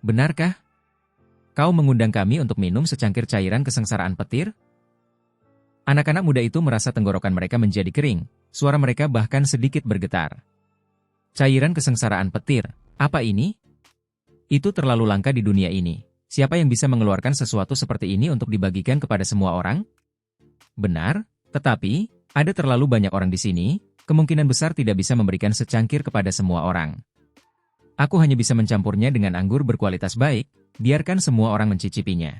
benarkah? Kau mengundang kami untuk minum secangkir cairan kesengsaraan petir? Anak-anak muda itu merasa tenggorokan mereka menjadi kering, suara mereka bahkan sedikit bergetar. Cairan kesengsaraan petir, apa ini? Itu terlalu langka di dunia ini. Siapa yang bisa mengeluarkan sesuatu seperti ini untuk dibagikan kepada semua orang? Benar, tetapi, ada terlalu banyak orang di sini, kemungkinan besar tidak bisa memberikan secangkir kepada semua orang. Aku hanya bisa mencampurnya dengan anggur berkualitas baik, biarkan semua orang mencicipinya.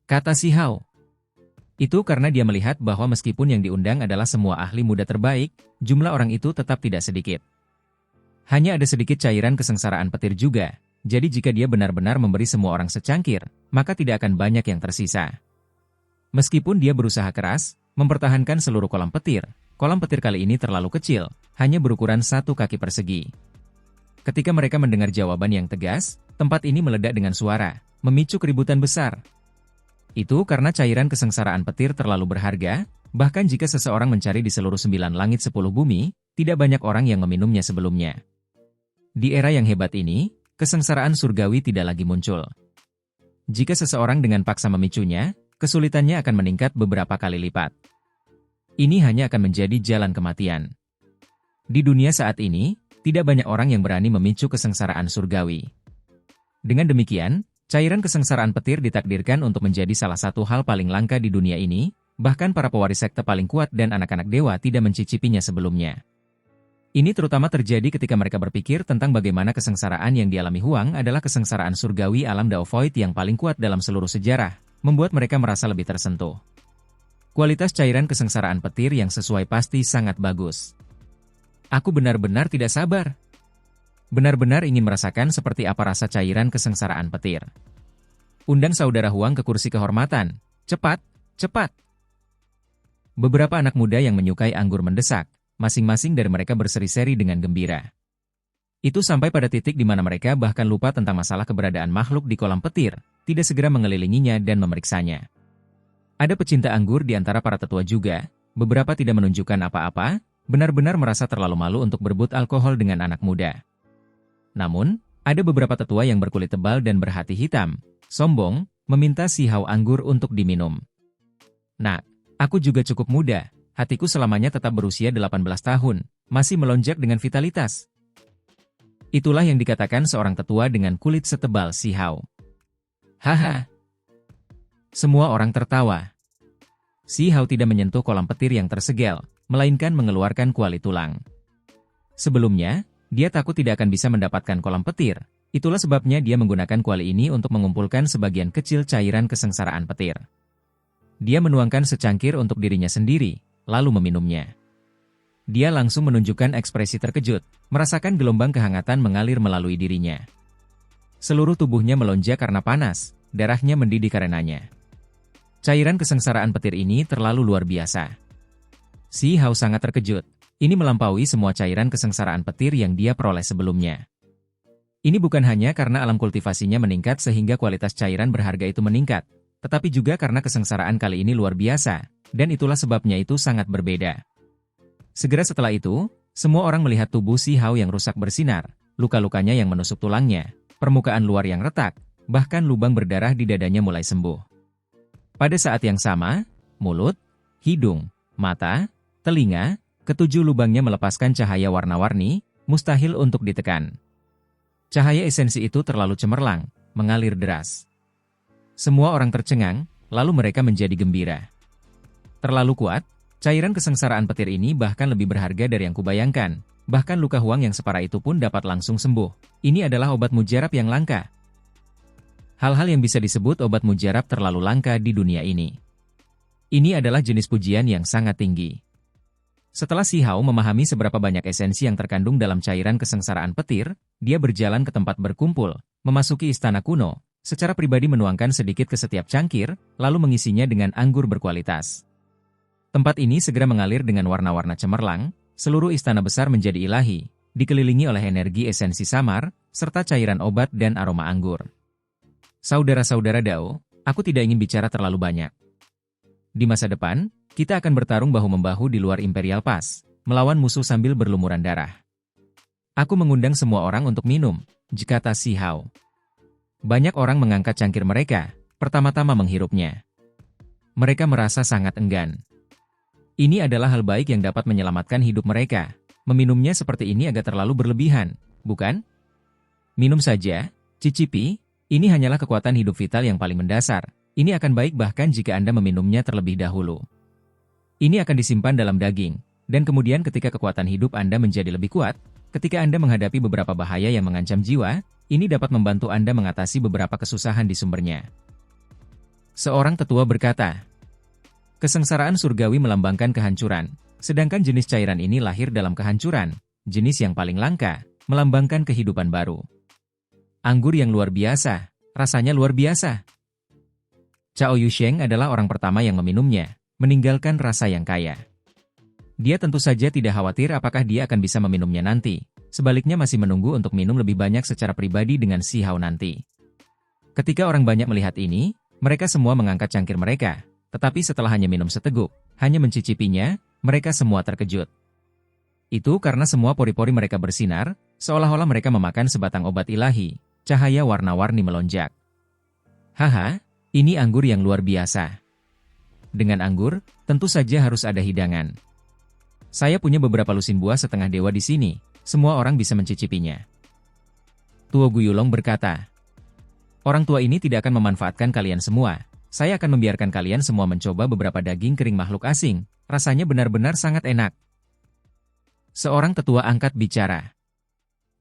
Kata si Hao. Itu karena dia melihat bahwa meskipun yang diundang adalah semua ahli muda terbaik, jumlah orang itu tetap tidak sedikit. Hanya ada sedikit cairan kesengsaraan petir juga, jadi jika dia benar-benar memberi semua orang secangkir, maka tidak akan banyak yang tersisa. Meskipun dia berusaha keras, mempertahankan seluruh kolam petir kali ini terlalu kecil, hanya berukuran 1 kaki persegi. Ketika mereka mendengar jawaban yang tegas, tempat ini meledak dengan suara, memicu keributan besar. Itu karena cairan kesengsaraan petir terlalu berharga, bahkan jika seseorang mencari di seluruh 9 langit 10 bumi, tidak banyak orang yang meminumnya sebelumnya. Di era yang hebat ini, kesengsaraan surgawi tidak lagi muncul. Jika seseorang dengan paksa memicunya, kesulitannya akan meningkat beberapa kali lipat. Ini hanya akan menjadi jalan kematian. Di dunia saat ini, tidak banyak orang yang berani memicu kesengsaraan surgawi. Dengan demikian, cairan kesengsaraan petir ditakdirkan untuk menjadi salah satu hal paling langka di dunia ini, bahkan para pewaris sekte paling kuat dan anak-anak dewa tidak mencicipinya sebelumnya. Ini terutama terjadi ketika mereka berpikir tentang bagaimana kesengsaraan yang dialami Huang adalah kesengsaraan surgawi alam Dao Void yang paling kuat dalam seluruh sejarah, membuat mereka merasa lebih tersentuh. Kualitas cairan kesengsaraan petir yang sesuai pasti sangat bagus. Aku benar-benar tidak sabar. Benar-benar ingin merasakan seperti apa rasa cairan kesengsaraan petir. Undang saudara Huang ke kursi kehormatan. Cepat, cepat. Beberapa anak muda yang menyukai anggur mendesak, masing-masing dari mereka berseri-seri dengan gembira. Itu sampai pada titik di mana mereka bahkan lupa tentang masalah keberadaan makhluk di kolam petir, tidak segera mengelilinginya dan memeriksanya. Ada pecinta anggur di antara para tetua juga, beberapa tidak menunjukkan apa-apa, benar-benar merasa terlalu malu untuk berebut alkohol dengan anak muda. Namun, ada beberapa tetua yang berkulit tebal dan berhati hitam, sombong, meminta si Hao anggur untuk diminum. Nah, aku juga cukup muda, hatiku selamanya tetap berusia 18 tahun, masih melonjak dengan vitalitas. Itulah yang dikatakan seorang tetua dengan kulit setebal si Hao. Haha. Semua orang tertawa. Si Hao tidak menyentuh kolam petir yang tersegel, melainkan mengeluarkan kuali tulang. Sebelumnya, dia takut tidak akan bisa mendapatkan kolam petir, itulah sebabnya dia menggunakan kuali ini untuk mengumpulkan sebagian kecil cairan kesengsaraan petir. Dia menuangkan secangkir untuk dirinya sendiri, lalu meminumnya. Dia langsung menunjukkan ekspresi terkejut, merasakan gelombang kehangatan mengalir melalui dirinya. Seluruh tubuhnya melonjak karena panas, darahnya mendidih karenanya. Cairan kesengsaraan petir ini terlalu luar biasa. Si Hao sangat terkejut. Ini melampaui semua cairan kesengsaraan petir yang dia peroleh sebelumnya. Ini bukan hanya karena alam kultivasinya meningkat sehingga kualitas cairan berharga itu meningkat, tetapi juga karena kesengsaraan kali ini luar biasa, dan itulah sebabnya itu sangat berbeda. Segera setelah itu, semua orang melihat tubuh si Hao yang rusak bersinar, luka-lukanya yang menusuk tulangnya, permukaan luar yang retak, bahkan lubang berdarah di dadanya mulai sembuh. Pada saat yang sama, mulut, hidung, mata, telinga, ketujuh lubangnya melepaskan cahaya warna-warni, mustahil untuk ditekan. Cahaya esensi itu terlalu cemerlang, mengalir deras. Semua orang tercengang, lalu mereka menjadi gembira. Terlalu kuat, cairan kesengsaraan petir ini bahkan lebih berharga dari yang kubayangkan, bahkan luka Huang yang separah itu pun dapat langsung sembuh. Ini adalah obat mujarab yang langka. Hal-hal yang bisa disebut obat mujarab terlalu langka di dunia ini. Ini adalah jenis pujian yang sangat tinggi. Setelah si Hao memahami seberapa banyak esensi yang terkandung dalam cairan kesengsaraan petir, dia berjalan ke tempat berkumpul, memasuki istana kuno, secara pribadi menuangkan sedikit ke setiap cangkir, lalu mengisinya dengan anggur berkualitas. Tempat ini segera mengalir dengan warna-warna cemerlang, seluruh istana besar menjadi ilahi, dikelilingi oleh energi esensi samar, serta cairan obat dan aroma anggur. Saudara-saudara Dao, aku tidak ingin bicara terlalu banyak. Di masa depan, kita akan bertarung bahu-membahu di luar Imperial Pass, melawan musuh sambil berlumuran darah. Aku mengundang semua orang untuk minum, kata si Hao. Banyak orang mengangkat cangkir mereka, pertama-tama menghirupnya. Mereka merasa sangat enggan. Ini adalah hal baik yang dapat menyelamatkan hidup mereka. Meminumnya seperti ini agak terlalu berlebihan, bukan? Minum saja, cicipi, ini hanyalah kekuatan hidup vital yang paling mendasar. Ini akan baik bahkan jika Anda meminumnya terlebih dahulu. Ini akan disimpan dalam daging, dan kemudian ketika kekuatan hidup Anda menjadi lebih kuat, ketika Anda menghadapi beberapa bahaya yang mengancam jiwa, ini dapat membantu Anda mengatasi beberapa kesusahan di sumbernya. Seorang tetua berkata, kesengsaraan surgawi melambangkan kehancuran, sedangkan jenis cairan ini lahir dalam kehancuran, jenis yang paling langka, melambangkan kehidupan baru. Anggur yang luar biasa, rasanya luar biasa. Cao Yusheng adalah orang pertama yang meminumnya, meninggalkan rasa yang kaya. Dia tentu saja tidak khawatir apakah dia akan bisa meminumnya nanti, sebaliknya masih menunggu untuk minum lebih banyak secara pribadi dengan Si Hao nanti. Ketika orang banyak melihat ini, mereka semua mengangkat cangkir mereka, tetapi setelah hanya minum seteguk, hanya mencicipinya, mereka semua terkejut. Itu karena semua pori-pori mereka bersinar, seolah-olah mereka memakan sebatang obat ilahi, cahaya warna-warni melonjak. Haha, ini anggur yang luar biasa. Dengan anggur, tentu saja harus ada hidangan. Saya punya beberapa lusin buah setengah dewa di sini, semua orang bisa mencicipinya. Tuo Guyulong berkata, orang tua ini tidak akan memanfaatkan kalian semua, saya akan membiarkan kalian semua mencoba beberapa daging kering makhluk asing, rasanya benar-benar sangat enak. Seorang tetua angkat bicara.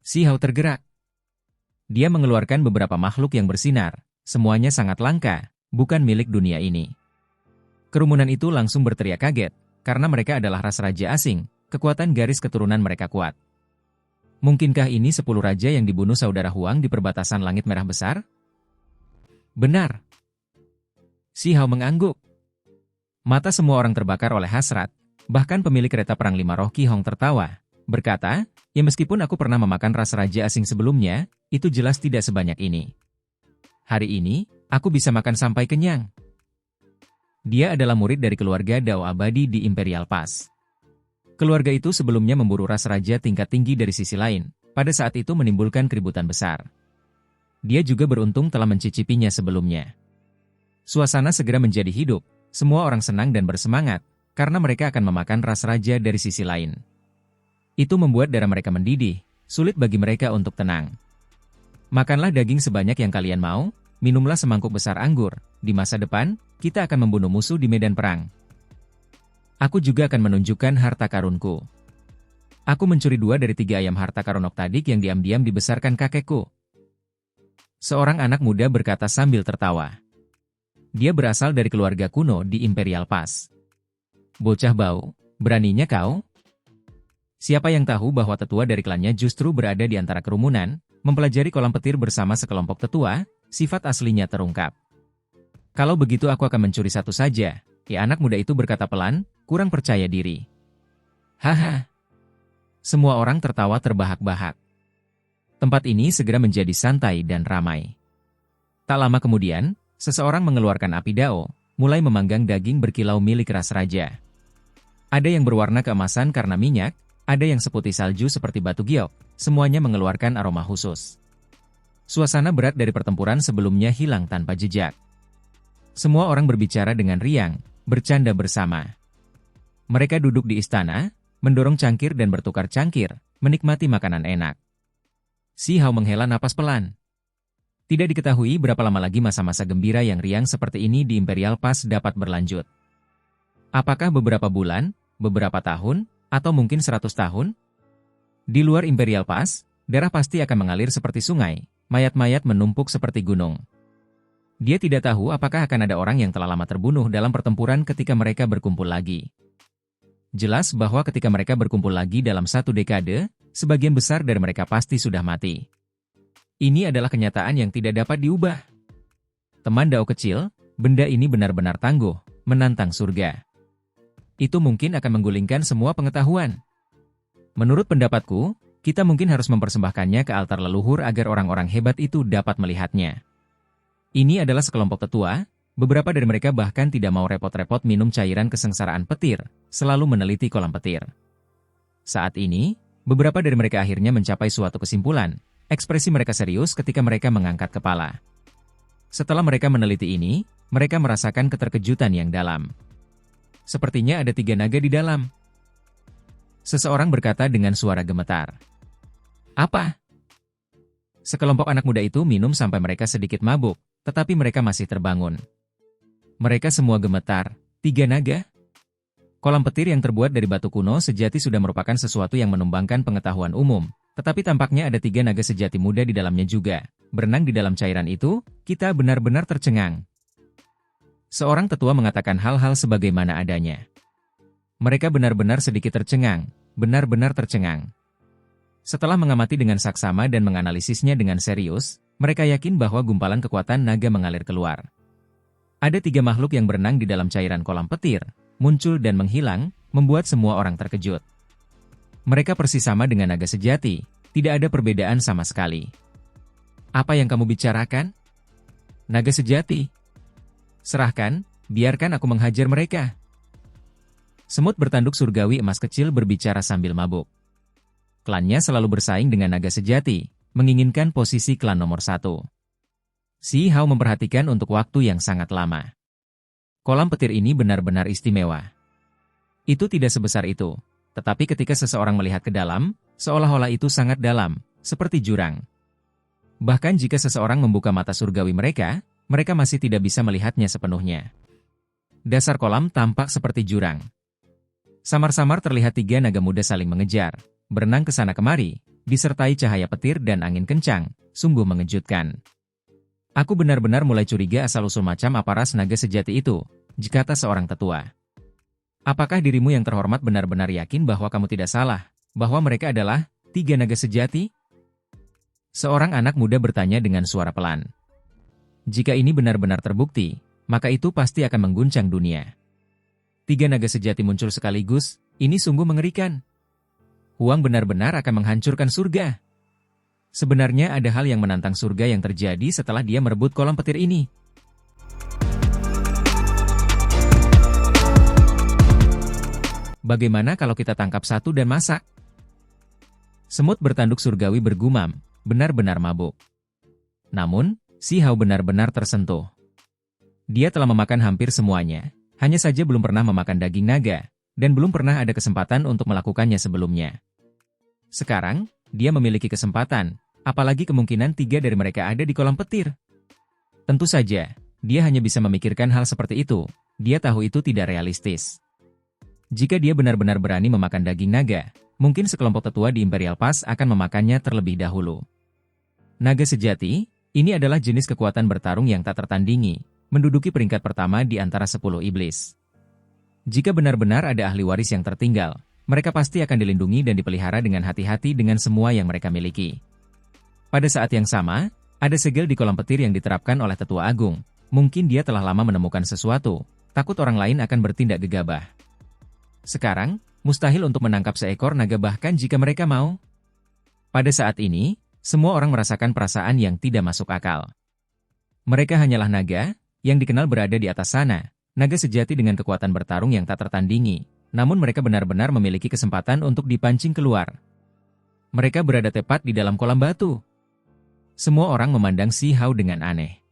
Si Hao tergerak. Dia mengeluarkan beberapa makhluk yang bersinar, semuanya sangat langka, bukan milik dunia ini. Kerumunan itu langsung berteriak kaget, karena mereka adalah ras raja asing, kekuatan garis keturunan mereka kuat. Mungkinkah ini 10 raja yang dibunuh saudara Huang di perbatasan langit merah besar? Benar. Si Hao mengangguk. Mata semua orang terbakar oleh hasrat, bahkan pemilik kereta perang 5 roh Qi Hong tertawa, berkata, ya meskipun aku pernah memakan ras raja asing sebelumnya, itu jelas tidak sebanyak ini. Hari ini, aku bisa makan sampai kenyang. Dia adalah murid dari keluarga Dao Abadi di Imperial Pass. Keluarga itu sebelumnya memburu ras raja tingkat tinggi dari sisi lain, pada saat itu menimbulkan keributan besar. Dia juga beruntung telah mencicipinya sebelumnya. Suasana segera menjadi hidup, semua orang senang dan bersemangat, karena mereka akan memakan ras raja dari sisi lain. Itu membuat darah mereka mendidih, sulit bagi mereka untuk tenang. Makanlah daging sebanyak yang kalian mau, minumlah semangkuk besar anggur, di masa depan, kita akan membunuh musuh di medan perang. Aku juga akan menunjukkan harta karunku. Aku mencuri 2 dari 3 ayam harta karun Oktadik yang diam-diam dibesarkan kakekku. Seorang anak muda berkata sambil tertawa. Dia berasal dari keluarga kuno di Imperial Pass. Bocah bau, beraninya kau? Siapa yang tahu bahwa tetua dari klannya justru berada di antara kerumunan, mempelajari kolam petir bersama sekelompok tetua, sifat aslinya terungkap. Kalau begitu aku akan mencuri satu saja, ya anak muda itu berkata pelan, kurang percaya diri. Haha. Semua orang tertawa terbahak-bahak. Tempat ini segera menjadi santai dan ramai. Tak lama kemudian, seseorang mengeluarkan api dao, mulai memanggang daging berkilau milik ras raja. Ada yang berwarna keemasan karena minyak, ada yang seputih salju seperti batu giok, semuanya mengeluarkan aroma khusus. Suasana berat dari pertempuran sebelumnya hilang tanpa jejak. Semua orang berbicara dengan riang, bercanda bersama. Mereka duduk di istana, mendorong cangkir dan bertukar cangkir, menikmati makanan enak. Si Hao menghela napas pelan. Tidak diketahui berapa lama lagi masa-masa gembira yang riang seperti ini di Imperial Pass dapat berlanjut. Apakah beberapa bulan, beberapa tahun, atau mungkin 100 tahun? Di luar Imperial Pass, darah pasti akan mengalir seperti sungai, mayat-mayat menumpuk seperti gunung. Dia tidak tahu apakah akan ada orang yang telah lama terbunuh dalam pertempuran ketika mereka berkumpul lagi. Jelas bahwa ketika mereka berkumpul lagi dalam 1 dekade, sebagian besar dari mereka pasti sudah mati. Ini adalah kenyataan yang tidak dapat diubah. Teman Dao kecil, benda ini benar-benar tangguh, menantang surga. Itu mungkin akan menggulingkan semua pengetahuan. Menurut pendapatku, kita mungkin harus mempersembahkannya ke altar leluhur agar orang-orang hebat itu dapat melihatnya. Ini adalah sekelompok tetua, beberapa dari mereka bahkan tidak mau repot-repot minum cairan kesengsaraan petir, selalu meneliti kolam petir. Saat ini, beberapa dari mereka akhirnya mencapai suatu kesimpulan, ekspresi mereka serius ketika mereka mengangkat kepala. Setelah mereka meneliti ini, mereka merasakan keterkejutan yang dalam. Sepertinya ada 3 naga di dalam. Seseorang berkata dengan suara gemetar. Apa? Sekelompok anak muda itu minum sampai mereka sedikit mabuk, tetapi mereka masih terbangun. Mereka semua gemetar. 3 naga? Kolam petir yang terbuat dari batu kuno sejati sudah merupakan sesuatu yang menumbangkan pengetahuan umum, tetapi tampaknya ada 3 naga sejati muda di dalamnya juga. Berenang di dalam cairan itu, kita benar-benar tercengang. Seorang tetua mengatakan hal-hal sebagaimana adanya. Mereka benar-benar sedikit tercengang, benar-benar tercengang. Setelah mengamati dengan saksama dan menganalisisnya dengan serius, mereka yakin bahwa gumpalan kekuatan naga mengalir keluar. Ada 3 makhluk yang berenang di dalam cairan kolam petir, muncul dan menghilang, membuat semua orang terkejut. Mereka persis sama dengan naga sejati, tidak ada perbedaan sama sekali. Apa yang kamu bicarakan? Naga sejati? Serahkan, biarkan aku menghajar mereka. Semut bertanduk surgawi emas kecil berbicara sambil mabuk. Klannya selalu bersaing dengan naga sejati, menginginkan posisi klan nomor 1. Si Hao memperhatikan untuk waktu yang sangat lama. Kolam petir ini benar-benar istimewa. Itu tidak sebesar itu, tetapi ketika seseorang melihat ke dalam, seolah-olah itu sangat dalam, seperti jurang. Bahkan jika seseorang membuka mata surgawi mereka, mereka masih tidak bisa melihatnya sepenuhnya. Dasar kolam tampak seperti jurang. Samar-samar terlihat 3 naga muda saling mengejar, berenang ke sana kemari, disertai cahaya petir dan angin kencang, sungguh mengejutkan. Aku benar-benar mulai curiga asal-usul macam apa ras naga sejati itu, kata seorang tetua. Apakah dirimu yang terhormat benar-benar yakin bahwa kamu tidak salah, bahwa mereka adalah 3 naga sejati? Seorang anak muda bertanya dengan suara pelan. Jika ini benar-benar terbukti, maka itu pasti akan mengguncang dunia. 3 naga sejati muncul sekaligus, ini sungguh mengerikan. Huang benar-benar akan menghancurkan surga. Sebenarnya ada hal yang menantang surga yang terjadi setelah dia merebut kolam petir ini. Bagaimana kalau kita tangkap satu dan masak? Semut bertanduk surgawi bergumam, benar-benar mabuk. Namun, Si Hao benar-benar tersentuh. Dia telah memakan hampir semuanya, hanya saja belum pernah memakan daging naga, dan belum pernah ada kesempatan untuk melakukannya sebelumnya. Sekarang, dia memiliki kesempatan. Apalagi kemungkinan 3 dari mereka ada di kolam petir. Tentu saja, dia hanya bisa memikirkan hal seperti itu. Dia tahu itu tidak realistis. Jika dia benar-benar berani memakan daging naga, mungkin sekelompok tetua di Imperial Pass akan memakannya terlebih dahulu. Naga sejati, ini adalah jenis kekuatan bertarung yang tak tertandingi, menduduki peringkat pertama di antara 10 iblis. Jika benar-benar ada ahli waris yang tertinggal, mereka pasti akan dilindungi dan dipelihara dengan hati-hati dengan semua yang mereka miliki. Pada saat yang sama, ada segel di kolam petir yang diterapkan oleh Tetua Agung. Mungkin dia telah lama menemukan sesuatu, takut orang lain akan bertindak gegabah. Sekarang, mustahil untuk menangkap seekor naga bahkan jika mereka mau. Pada saat ini, semua orang merasakan perasaan yang tidak masuk akal. Mereka hanyalah naga, yang dikenal berada di atas sana, naga sejati dengan kekuatan bertarung yang tak tertandingi, namun mereka benar-benar memiliki kesempatan untuk dipancing keluar. Mereka berada tepat di dalam kolam batu. Semua orang memandang Si Hao dengan aneh.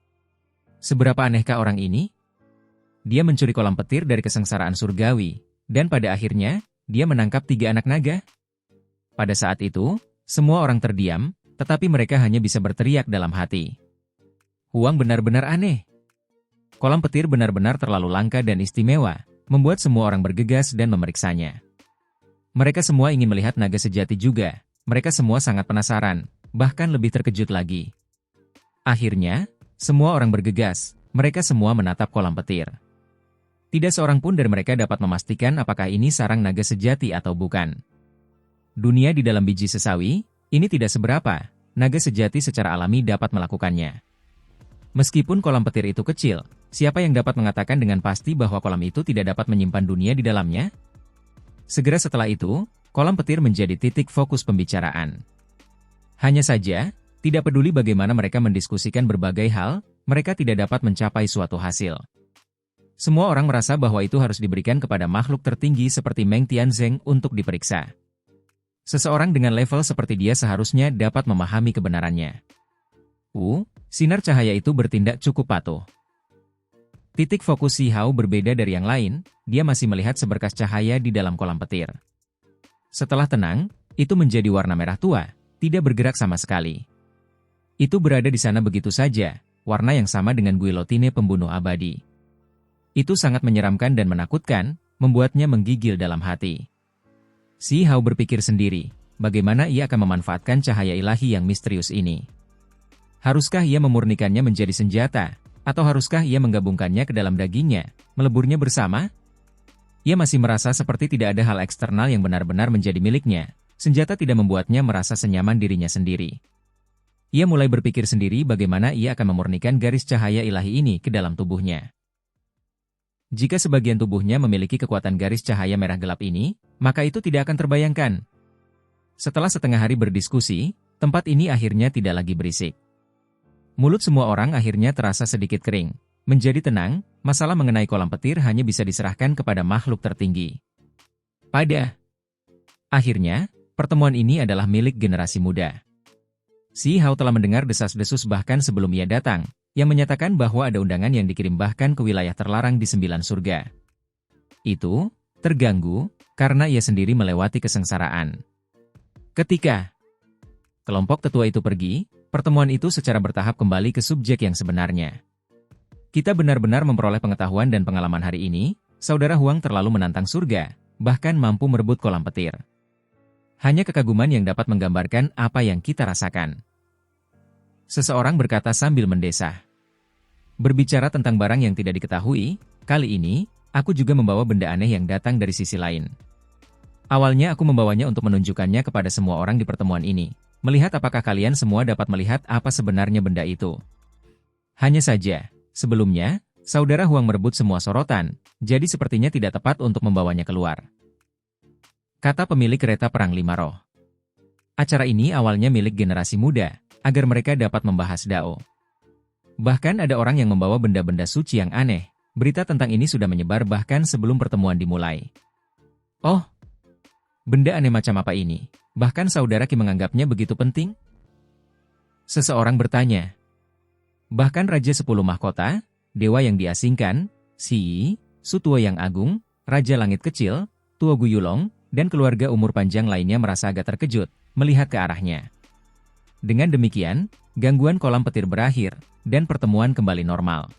Seberapa anehkah orang ini? Dia mencuri kolam petir dari kesengsaraan surgawi, dan pada akhirnya, dia menangkap 3 anak naga. Pada saat itu, semua orang terdiam, tetapi mereka hanya bisa berteriak dalam hati. Huang benar-benar aneh. Kolam petir benar-benar terlalu langka dan istimewa, membuat semua orang bergegas dan memeriksanya. Mereka semua ingin melihat naga sejati juga. Mereka semua sangat penasaran, bahkan lebih terkejut lagi. Akhirnya, semua orang bergegas, mereka semua menatap kolam petir. Tidak seorang pun dari mereka dapat memastikan apakah ini sarang naga sejati atau bukan. Dunia di dalam biji sesawi, ini tidak seberapa, naga sejati secara alami dapat melakukannya. Meskipun kolam petir itu kecil, siapa yang dapat mengatakan dengan pasti bahwa kolam itu tidak dapat menyimpan dunia di dalamnya? Segera setelah itu, kolam petir menjadi titik fokus pembicaraan. Hanya saja, tidak peduli bagaimana mereka mendiskusikan berbagai hal, mereka tidak dapat mencapai suatu hasil. Semua orang merasa bahwa itu harus diberikan kepada makhluk tertinggi seperti Meng Tianzeng untuk diperiksa. Seseorang dengan level seperti dia seharusnya dapat memahami kebenarannya. Sinar cahaya itu bertindak cukup patuh. Titik fokus Si Hao berbeda dari yang lain, dia masih melihat seberkas cahaya di dalam kolam petir. Setelah tenang, itu menjadi warna merah tua, tidak bergerak sama sekali. Itu berada di sana begitu saja, warna yang sama dengan guillotine pembunuh abadi. Itu sangat menyeramkan dan menakutkan, membuatnya menggigil dalam hati. Si Hao berpikir sendiri, bagaimana ia akan memanfaatkan cahaya ilahi yang misterius ini. Haruskah ia memurnikannya menjadi senjata, atau haruskah ia menggabungkannya ke dalam dagingnya, meleburnya bersama? Ia masih merasa seperti tidak ada hal eksternal yang benar-benar menjadi miliknya. Senjata tidak membuatnya merasa senyaman dirinya sendiri. Ia mulai berpikir sendiri bagaimana ia akan memurnikan garis cahaya ilahi ini ke dalam tubuhnya. Jika sebagian tubuhnya memiliki kekuatan garis cahaya merah gelap ini, maka itu tidak akan terbayangkan. Setelah setengah hari berdiskusi, tempat ini akhirnya tidak lagi berisik. Mulut semua orang akhirnya terasa sedikit kering. Menjadi tenang, masalah mengenai kolam petir hanya bisa diserahkan kepada makhluk tertinggi. Pada akhirnya, pertemuan ini adalah milik generasi muda. Si Hao telah mendengar desas-desus bahkan sebelum ia datang, yang menyatakan bahwa ada undangan yang dikirim bahkan ke wilayah terlarang di 9 surga. Itu terganggu karena ia sendiri melewati kesengsaraan. Ketika kelompok tetua itu pergi, pertemuan itu secara bertahap kembali ke subjek yang sebenarnya. Kita benar-benar memperoleh pengetahuan dan pengalaman hari ini, Saudara Huang terlalu menantang surga, bahkan mampu merebut kolam petir. Hanya kekaguman yang dapat menggambarkan apa yang kita rasakan. Seseorang berkata sambil mendesah. Berbicara tentang barang yang tidak diketahui, kali ini, aku juga membawa benda aneh yang datang dari sisi lain. Awalnya aku membawanya untuk menunjukkannya kepada semua orang di pertemuan ini. Melihat apakah kalian semua dapat melihat apa sebenarnya benda itu. Hanya saja, sebelumnya, Saudara Huang merebut semua sorotan, jadi sepertinya tidak tepat untuk membawanya keluar. Kata pemilik kereta perang 5 roh. Acara ini awalnya milik generasi muda, agar mereka dapat membahas Dao. Bahkan ada orang yang membawa benda-benda suci yang aneh, berita tentang ini sudah menyebar bahkan sebelum pertemuan dimulai. Oh, benda aneh macam apa ini? Bahkan Saudara Qi menganggapnya begitu penting? Seseorang bertanya. Bahkan Raja 10 Mahkota, Dewa yang diasingkan, Si, Sutua yang Agung, Raja Langit Kecil, Tua Guyulong, dan keluarga umur panjang lainnya merasa agak terkejut, melihat ke arahnya. Dengan demikian, gangguan kolam petir berakhir, dan pertemuan kembali normal.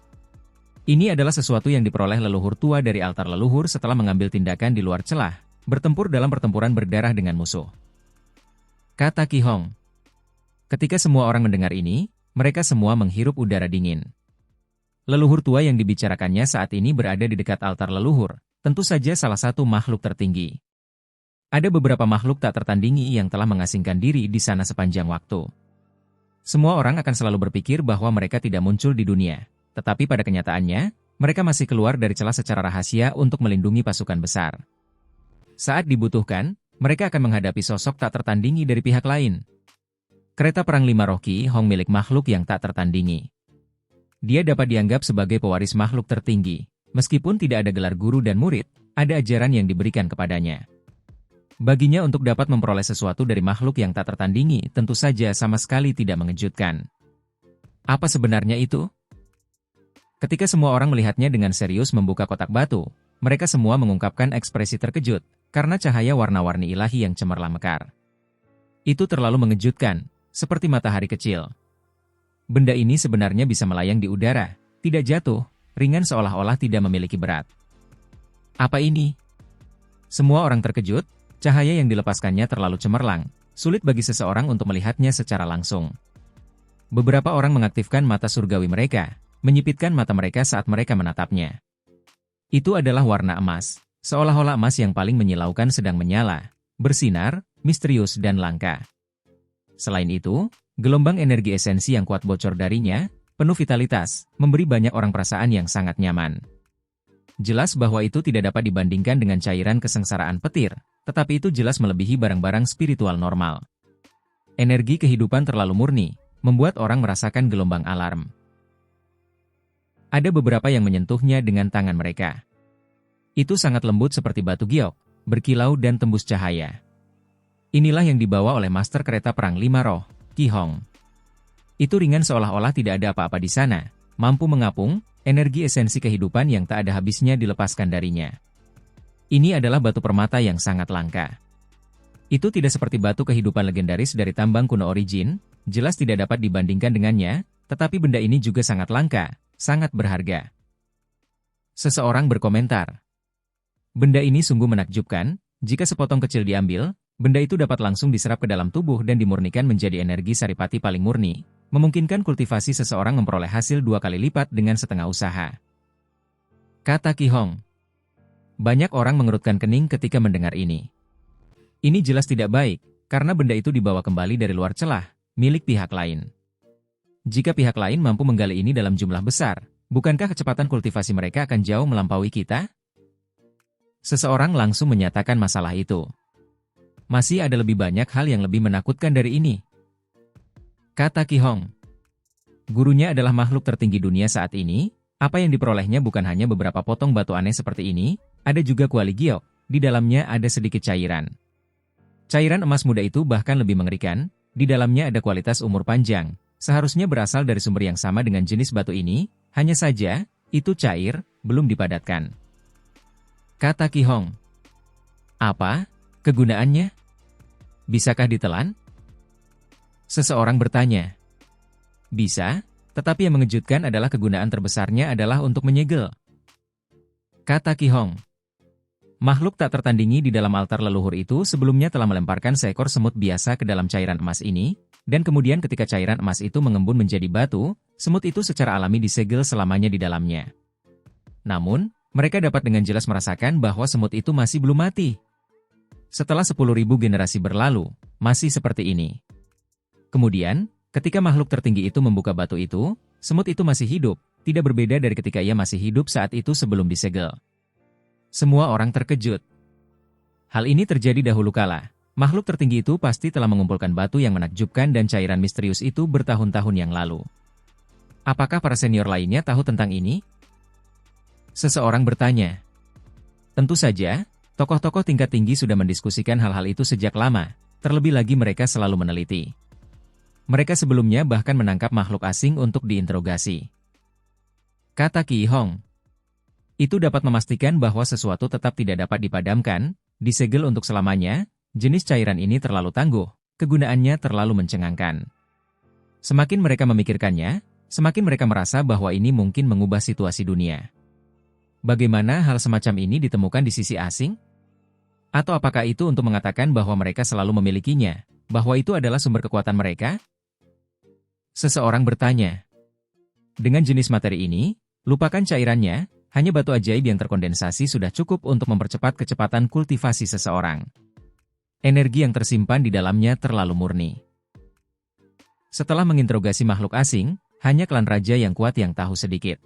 Ini adalah sesuatu yang diperoleh leluhur tua dari altar leluhur setelah mengambil tindakan di luar celah, bertempur dalam pertempuran berdarah dengan musuh. Kata Qi Hong. Ketika semua orang mendengar ini, mereka semua menghirup udara dingin. Leluhur tua yang dibicarakannya saat ini berada di dekat altar leluhur, tentu saja salah satu makhluk tertinggi. Ada beberapa makhluk tak tertandingi yang telah mengasingkan diri di sana sepanjang waktu. Semua orang akan selalu berpikir bahwa mereka tidak muncul di dunia, tetapi pada kenyataannya, mereka masih keluar dari celah secara rahasia untuk melindungi pasukan besar. Saat dibutuhkan, mereka akan menghadapi sosok tak tertandingi dari pihak lain. Kereta perang 5 roh Qi Hong milik makhluk yang tak tertandingi. Dia dapat dianggap sebagai pewaris makhluk tertinggi. Meskipun tidak ada gelar guru dan murid, ada ajaran yang diberikan kepadanya. Baginya untuk dapat memperoleh sesuatu dari makhluk yang tak tertandingi tentu saja sama sekali tidak mengejutkan. Apa sebenarnya itu? Ketika semua orang melihatnya dengan serius membuka kotak batu, mereka semua mengungkapkan ekspresi terkejut, karena cahaya warna-warni ilahi yang cemerlang mekar. Itu terlalu mengejutkan, seperti matahari kecil. Benda ini sebenarnya bisa melayang di udara, tidak jatuh, ringan seolah-olah tidak memiliki berat. Apa ini? Semua orang terkejut, cahaya yang dilepaskannya terlalu cemerlang, sulit bagi seseorang untuk melihatnya secara langsung. Beberapa orang mengaktifkan mata surgawi mereka, menyipitkan mata mereka saat mereka menatapnya. Itu adalah warna emas, seolah-olah emas yang paling menyilaukan sedang menyala, bersinar, misterius dan langka. Selain itu, gelombang energi esensi yang kuat bocor darinya, penuh vitalitas, memberi banyak orang perasaan yang sangat nyaman. Jelas bahwa itu tidak dapat dibandingkan dengan cairan kesengsaraan petir, tetapi itu jelas melebihi barang-barang spiritual normal. Energi kehidupan terlalu murni, membuat orang merasakan gelombang alarm. Ada beberapa yang menyentuhnya dengan tangan mereka. Itu sangat lembut seperti batu giok, berkilau dan tembus cahaya. Inilah yang dibawa oleh Master Kereta Perang 5 Roh, Qi Hong. Itu ringan seolah-olah tidak ada apa-apa di sana, mampu mengapung, energi esensi kehidupan yang tak ada habisnya dilepaskan darinya. Ini adalah batu permata yang sangat langka. Itu tidak seperti batu kehidupan legendaris dari tambang kuno Origin, jelas tidak dapat dibandingkan dengannya, tetapi benda ini juga sangat langka, sangat berharga. Seseorang berkomentar, benda ini sungguh menakjubkan, jika sepotong kecil diambil, benda itu dapat langsung diserap ke dalam tubuh dan dimurnikan menjadi energi saripati paling murni, memungkinkan kultivasi seseorang memperoleh hasil 2 kali lipat dengan setengah usaha. Kata Qi Hong. Banyak orang mengerutkan kening ketika mendengar ini. Ini jelas tidak baik, karena benda itu dibawa kembali dari luar celah, milik pihak lain. Jika pihak lain mampu menggali ini dalam jumlah besar, bukankah kecepatan kultivasi mereka akan jauh melampaui kita? Seseorang langsung menyatakan masalah itu. Masih ada lebih banyak hal yang lebih menakutkan dari ini. Kata Qi Hong. Gurunya adalah makhluk tertinggi dunia saat ini, apa yang diperolehnya bukan hanya beberapa potong batu aneh seperti ini, ada juga kuali giok, di dalamnya ada sedikit cairan. Cairan emas muda itu bahkan lebih mengerikan, di dalamnya ada kualitas umur panjang, seharusnya berasal dari sumber yang sama dengan jenis batu ini, hanya saja, itu cair, belum dipadatkan. Kata Qi Hong. Apa? Kegunaannya? Bisakah ditelan? Seseorang bertanya. Bisa, tetapi yang mengejutkan adalah kegunaan terbesarnya adalah untuk menyegel. Kata Qi Hong. Makhluk tak tertandingi di dalam altar leluhur itu sebelumnya telah melemparkan seekor semut biasa ke dalam cairan emas ini, dan kemudian ketika cairan emas itu mengembun menjadi batu, semut itu secara alami disegel selamanya di dalamnya. Namun, mereka dapat dengan jelas merasakan bahwa semut itu masih belum mati. Setelah 10.000 generasi berlalu, masih seperti ini. Kemudian, ketika makhluk tertinggi itu membuka batu itu, semut itu masih hidup, tidak berbeda dari ketika ia masih hidup saat itu sebelum disegel. Semua orang terkejut. Hal ini terjadi dahulu kala. Makhluk tertinggi itu pasti telah mengumpulkan batu yang menakjubkan dan cairan misterius itu bertahun-tahun yang lalu. Apakah para senior lainnya tahu tentang ini? Seseorang bertanya. Tentu saja, tokoh-tokoh tingkat tinggi sudah mendiskusikan hal-hal itu sejak lama, terlebih lagi mereka selalu meneliti. Mereka sebelumnya bahkan menangkap makhluk asing untuk diinterogasi. Kata Qi Hong. Itu dapat memastikan bahwa sesuatu tetap tidak dapat dipadamkan, disegel untuk selamanya, jenis cairan ini terlalu tangguh, kegunaannya terlalu mencengangkan. Semakin mereka memikirkannya, semakin mereka merasa bahwa ini mungkin mengubah situasi dunia. Bagaimana hal semacam ini ditemukan di sisi asing? Atau apakah itu untuk mengatakan bahwa mereka selalu memilikinya, bahwa itu adalah sumber kekuatan mereka? Seseorang bertanya. Dengan jenis materi ini, lupakan cairannya, hanya batu ajaib yang terkondensasi sudah cukup untuk mempercepat kecepatan kultivasi seseorang. Energi yang tersimpan di dalamnya terlalu murni. Setelah menginterogasi makhluk asing, hanya klan raja yang kuat yang tahu sedikit.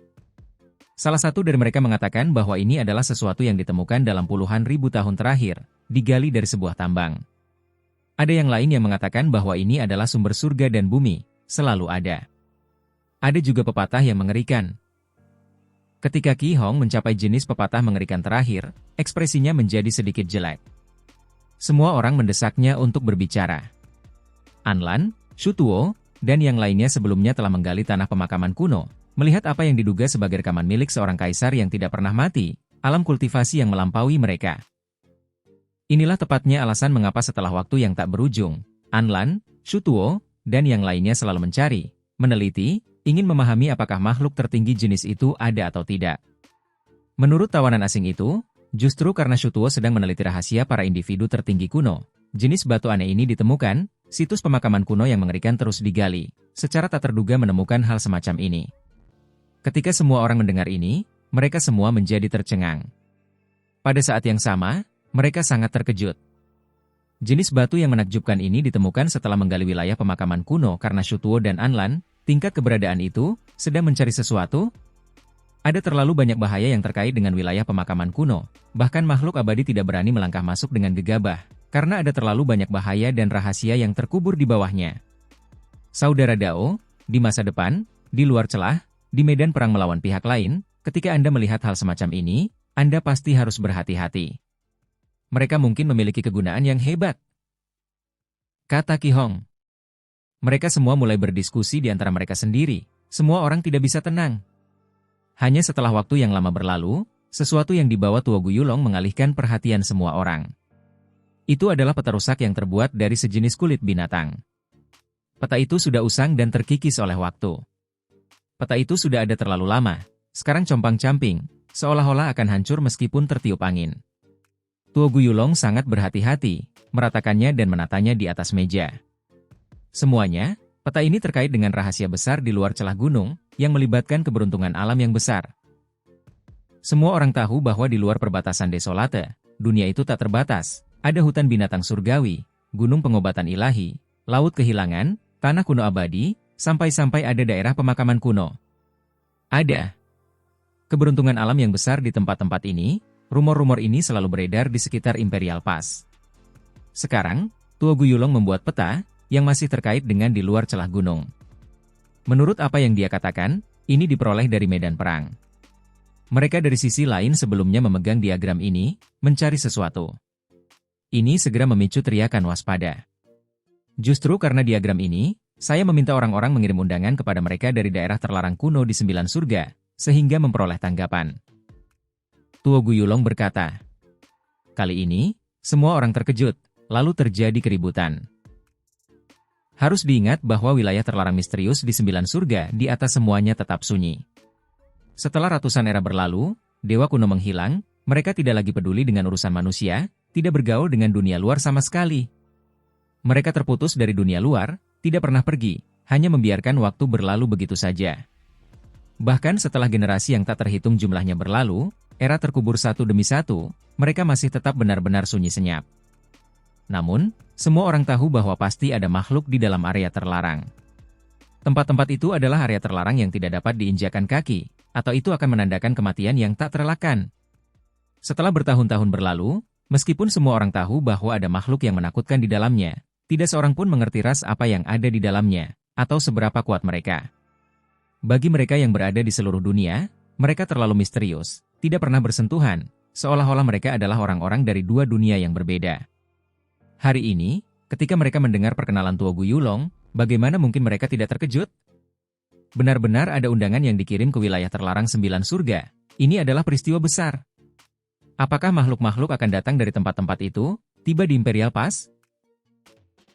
Salah satu dari mereka mengatakan bahwa ini adalah sesuatu yang ditemukan dalam puluhan ribu tahun terakhir, digali dari sebuah tambang. Ada yang lain yang mengatakan bahwa ini adalah sumber surga dan bumi, selalu ada. Ada juga pepatah yang mengerikan. Ketika Qi Hong mencapai jenis pepatah mengerikan terakhir, ekspresinya menjadi sedikit jelek. Semua orang mendesaknya untuk berbicara. Anlan, Shu Tuo, dan yang lainnya sebelumnya telah menggali tanah pemakaman kuno, melihat apa yang diduga sebagai rekaman milik seorang kaisar yang tidak pernah mati, alam kultivasi yang melampaui mereka. Inilah tepatnya alasan mengapa setelah waktu yang tak berujung, Anlan, Shu Tuo, dan yang lainnya selalu mencari, meneliti, ingin memahami apakah makhluk tertinggi jenis itu ada atau tidak. Menurut tawanan asing itu, justru karena Shu Tuo sedang meneliti rahasia para individu tertinggi kuno, jenis batu aneh ini ditemukan, situs pemakaman kuno yang mengerikan terus digali, secara tak terduga menemukan hal semacam ini. Ketika semua orang mendengar ini, mereka semua menjadi tercengang. Pada saat yang sama, mereka sangat terkejut. Jenis batu yang menakjubkan ini ditemukan setelah menggali wilayah pemakaman kuno karena Shu Tuo dan Anlan, tingkat keberadaan itu, sedang mencari sesuatu. Ada terlalu banyak bahaya yang terkait dengan wilayah pemakaman kuno, bahkan makhluk abadi tidak berani melangkah masuk dengan gegabah, karena ada terlalu banyak bahaya dan rahasia yang terkubur di bawahnya. Saudara Dao, di masa depan, di luar celah, di medan perang melawan pihak lain, ketika Anda melihat hal semacam ini, Anda pasti harus berhati-hati. Mereka mungkin memiliki kegunaan yang hebat. Kata Qi Hong. Mereka semua mulai berdiskusi di antara mereka sendiri. Semua orang tidak bisa tenang. Hanya setelah waktu yang lama berlalu, sesuatu yang dibawa Tuo Guyulong mengalihkan perhatian semua orang. Itu adalah peta rusak yang terbuat dari sejenis kulit binatang. Peta itu sudah usang dan terkikis oleh waktu. Peta itu sudah ada terlalu lama, sekarang compang-camping, seolah-olah akan hancur meskipun tertiup angin. Tuo Guyulong sangat berhati-hati, meratakannya dan menatanya di atas meja. Semuanya, peta ini terkait dengan rahasia besar di luar celah gunung, yang melibatkan keberuntungan alam yang besar. Semua orang tahu bahwa di luar perbatasan Desolate, dunia itu tak terbatas. Ada hutan binatang surgawi, gunung pengobatan ilahi, laut kehilangan, tanah kuno abadi, sampai-sampai ada daerah pemakaman kuno. Ada keberuntungan alam yang besar di tempat-tempat ini. Rumor-rumor ini selalu beredar di sekitar Imperial Pass. Sekarang, Tuo Guyulong membuat peta yang masih terkait dengan di luar celah gunung. Menurut apa yang dia katakan, ini diperoleh dari medan perang. Mereka dari sisi lain sebelumnya memegang diagram ini, mencari sesuatu. Ini segera memicu teriakan waspada. Justru karena diagram ini, saya meminta orang-orang mengirim undangan kepada mereka dari daerah terlarang kuno di 9 surga, sehingga memperoleh tanggapan. Tuo Guyulong berkata, kali ini, semua orang terkejut, lalu terjadi keributan. Harus diingat bahwa wilayah terlarang misterius di 9 surga di atas semuanya tetap sunyi. Setelah ratusan era berlalu, dewa kuno menghilang, mereka tidak lagi peduli dengan urusan manusia, tidak bergaul dengan dunia luar sama sekali. Mereka terputus dari dunia luar, tidak pernah pergi, hanya membiarkan waktu berlalu begitu saja. Bahkan setelah generasi yang tak terhitung jumlahnya berlalu, era terkubur satu demi satu, mereka masih tetap benar-benar sunyi senyap. Namun, semua orang tahu bahwa pasti ada makhluk di dalam area terlarang. Tempat-tempat itu adalah area terlarang yang tidak dapat diinjakan kaki, atau itu akan menandakan kematian yang tak terelakkan. Setelah bertahun-tahun berlalu, meskipun semua orang tahu bahwa ada makhluk yang menakutkan di dalamnya, tidak seorang pun mengerti ras apa yang ada di dalamnya, atau seberapa kuat mereka. Bagi mereka yang berada di seluruh dunia, mereka terlalu misterius, tidak pernah bersentuhan, seolah-olah mereka adalah orang-orang dari dua dunia yang berbeda. Hari ini, ketika mereka mendengar perkenalan Tuo Guyulong, bagaimana mungkin mereka tidak terkejut? Benar-benar ada undangan yang dikirim ke wilayah terlarang 9 surga. Ini adalah peristiwa besar. Apakah makhluk-makhluk akan datang dari tempat-tempat itu, tiba di Imperial Pass?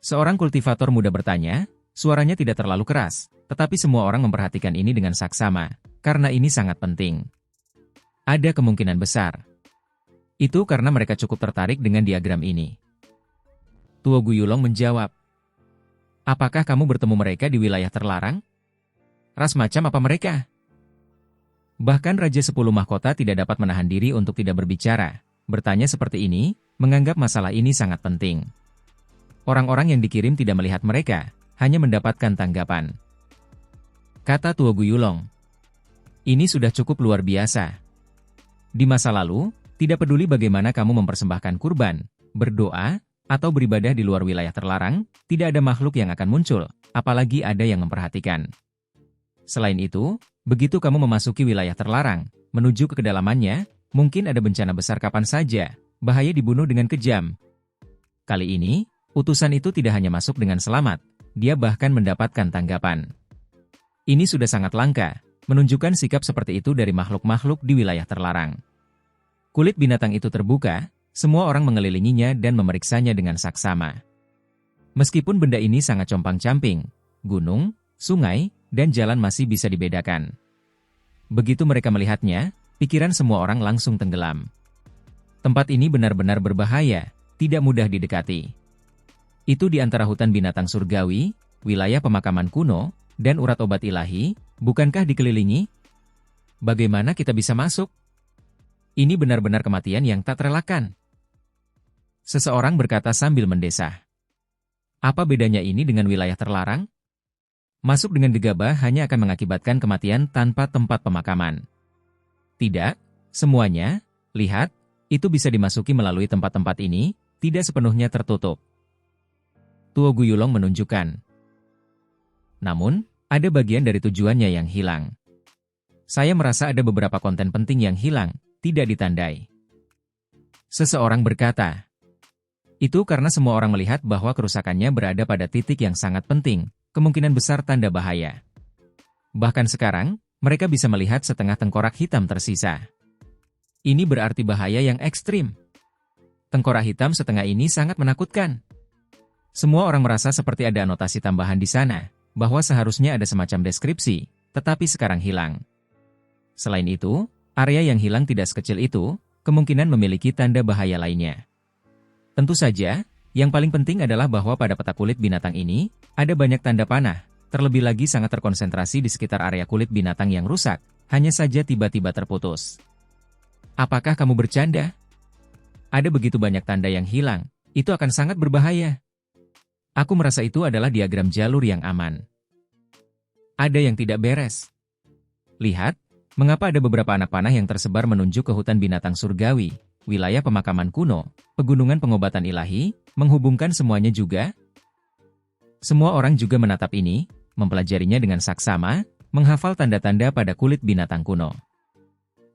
Seorang kultivator muda bertanya, suaranya tidak terlalu keras, tetapi semua orang memperhatikan ini dengan saksama, karena ini sangat penting. Ada kemungkinan besar. Itu karena mereka cukup tertarik dengan diagram ini. Tuo Guyulong menjawab, apakah kamu bertemu mereka di wilayah terlarang? Ras macam apa mereka? Bahkan Raja 10 Mahkota tidak dapat menahan diri untuk tidak berbicara. Bertanya seperti ini, menganggap masalah ini sangat penting. Orang-orang yang dikirim tidak melihat mereka, hanya mendapatkan tanggapan. Kata Tuo Guyulong, ini sudah cukup luar biasa. Di masa lalu, tidak peduli bagaimana kamu mempersembahkan kurban, berdoa, atau beribadah di luar wilayah terlarang, tidak ada makhluk yang akan muncul, apalagi ada yang memperhatikan. Selain itu, begitu kamu memasuki wilayah terlarang, menuju ke kedalamannya, mungkin ada bencana besar kapan saja, bahaya dibunuh dengan kejam. Kali ini, utusan itu tidak hanya masuk dengan selamat, dia bahkan mendapatkan tanggapan. Ini sudah sangat langka, menunjukkan sikap seperti itu dari makhluk-makhluk di wilayah terlarang. Kulit binatang itu terbuka, semua orang mengelilinginya dan memeriksanya dengan saksama. Meskipun benda ini sangat compang-camping, gunung, sungai, dan jalan masih bisa dibedakan. Begitu mereka melihatnya, pikiran semua orang langsung tenggelam. Tempat ini benar-benar berbahaya, tidak mudah didekati. Itu di antara hutan binatang surgawi, wilayah pemakaman kuno, dan urat obat ilahi, bukankah dikelilingi? Bagaimana kita bisa masuk? Ini benar-benar kematian yang tak terelakkan. Seseorang berkata sambil mendesah. Apa bedanya ini dengan wilayah terlarang? Masuk dengan gegabah hanya akan mengakibatkan kematian tanpa tempat pemakaman. Tidak, semuanya, lihat, itu bisa dimasuki melalui tempat-tempat ini, tidak sepenuhnya tertutup. Tuo Guyulong menunjukkan. Namun, ada bagian dari tujuannya yang hilang. Saya merasa ada beberapa konten penting yang hilang, tidak ditandai. Seseorang berkata, itu karena semua orang melihat bahwa kerusakannya berada pada titik yang sangat penting, kemungkinan besar tanda bahaya. Bahkan sekarang, mereka bisa melihat setengah tengkorak hitam tersisa. Ini berarti bahaya yang ekstrim. Tengkorak hitam setengah ini sangat menakutkan. Semua orang merasa seperti ada anotasi tambahan di sana, bahwa seharusnya ada semacam deskripsi, tetapi sekarang hilang. Selain itu, area yang hilang tidak sekecil itu, kemungkinan memiliki tanda bahaya lainnya. Tentu saja, yang paling penting adalah bahwa pada peta kulit binatang ini, ada banyak tanda panah, terlebih lagi sangat terkonsentrasi di sekitar area kulit binatang yang rusak, hanya saja tiba-tiba terputus. Apakah kamu bercanda? Ada begitu banyak tanda yang hilang, itu akan sangat berbahaya. Aku merasa itu adalah diagram jalur yang aman. Ada yang tidak beres. Lihat, mengapa ada beberapa anak panah yang tersebar menunjuk ke hutan binatang surgawi, wilayah pemakaman kuno, pegunungan pengobatan ilahi, menghubungkan semuanya juga? Semua orang juga menatap ini, mempelajarinya dengan saksama, menghafal tanda-tanda pada kulit binatang kuno.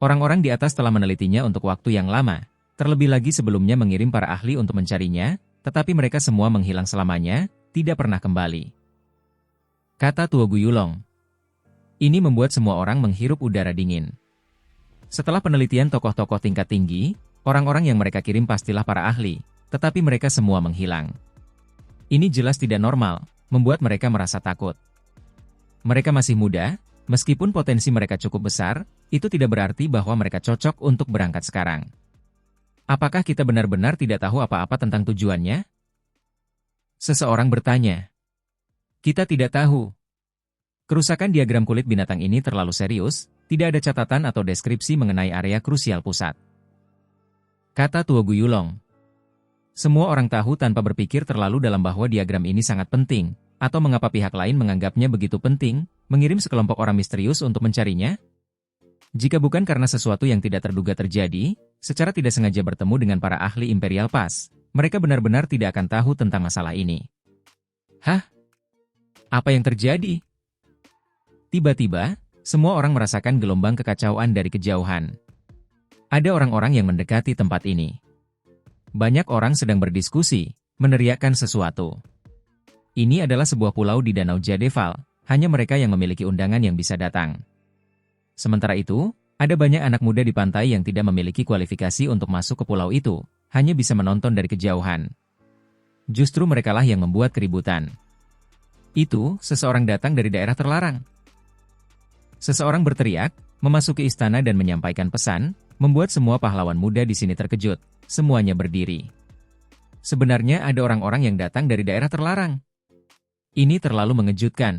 Orang-orang di atas telah menelitinya untuk waktu yang lama, terlebih lagi sebelumnya mengirim para ahli untuk mencarinya, tetapi mereka semua menghilang selamanya, tidak pernah kembali. Kata Tuogu Yulong. Ini membuat semua orang menghirup udara dingin. Setelah penelitian tokoh-tokoh tingkat tinggi, orang-orang yang mereka kirim pastilah para ahli, tetapi mereka semua menghilang. Ini jelas tidak normal, membuat mereka merasa takut. Mereka masih muda, meskipun potensi mereka cukup besar, itu tidak berarti bahwa mereka cocok untuk berangkat sekarang. Apakah kita benar-benar tidak tahu apa-apa tentang tujuannya? Seseorang bertanya. Kita tidak tahu. Kerusakan diagram kulit binatang ini terlalu serius, tidak ada catatan atau deskripsi mengenai area krusial pusat. Kata Tuogu Yulong. Semua orang tahu tanpa berpikir terlalu dalam bahwa diagram ini sangat penting, atau mengapa pihak lain menganggapnya begitu penting, mengirim sekelompok orang misterius untuk mencarinya? Jika bukan karena sesuatu yang tidak terduga terjadi, secara tidak sengaja bertemu dengan para ahli Imperial Pass, mereka benar-benar tidak akan tahu tentang masalah ini. Hah? Apa yang terjadi? Tiba-tiba, semua orang merasakan gelombang kekacauan dari kejauhan. Ada orang-orang yang mendekati tempat ini. Banyak orang sedang berdiskusi, meneriakkan sesuatu. Ini adalah sebuah pulau di Danau Jadeval, hanya mereka yang memiliki undangan yang bisa datang. Sementara itu, ada banyak anak muda di pantai yang tidak memiliki kualifikasi untuk masuk ke pulau itu, hanya bisa menonton dari kejauhan. Justru merekalah yang membuat keributan. Itu, seseorang datang dari daerah terlarang. Seseorang berteriak, memasuki istana dan menyampaikan pesan, membuat semua pahlawan muda di sini terkejut, semuanya berdiri. Sebenarnya ada orang-orang yang datang dari daerah terlarang. Ini terlalu mengejutkan.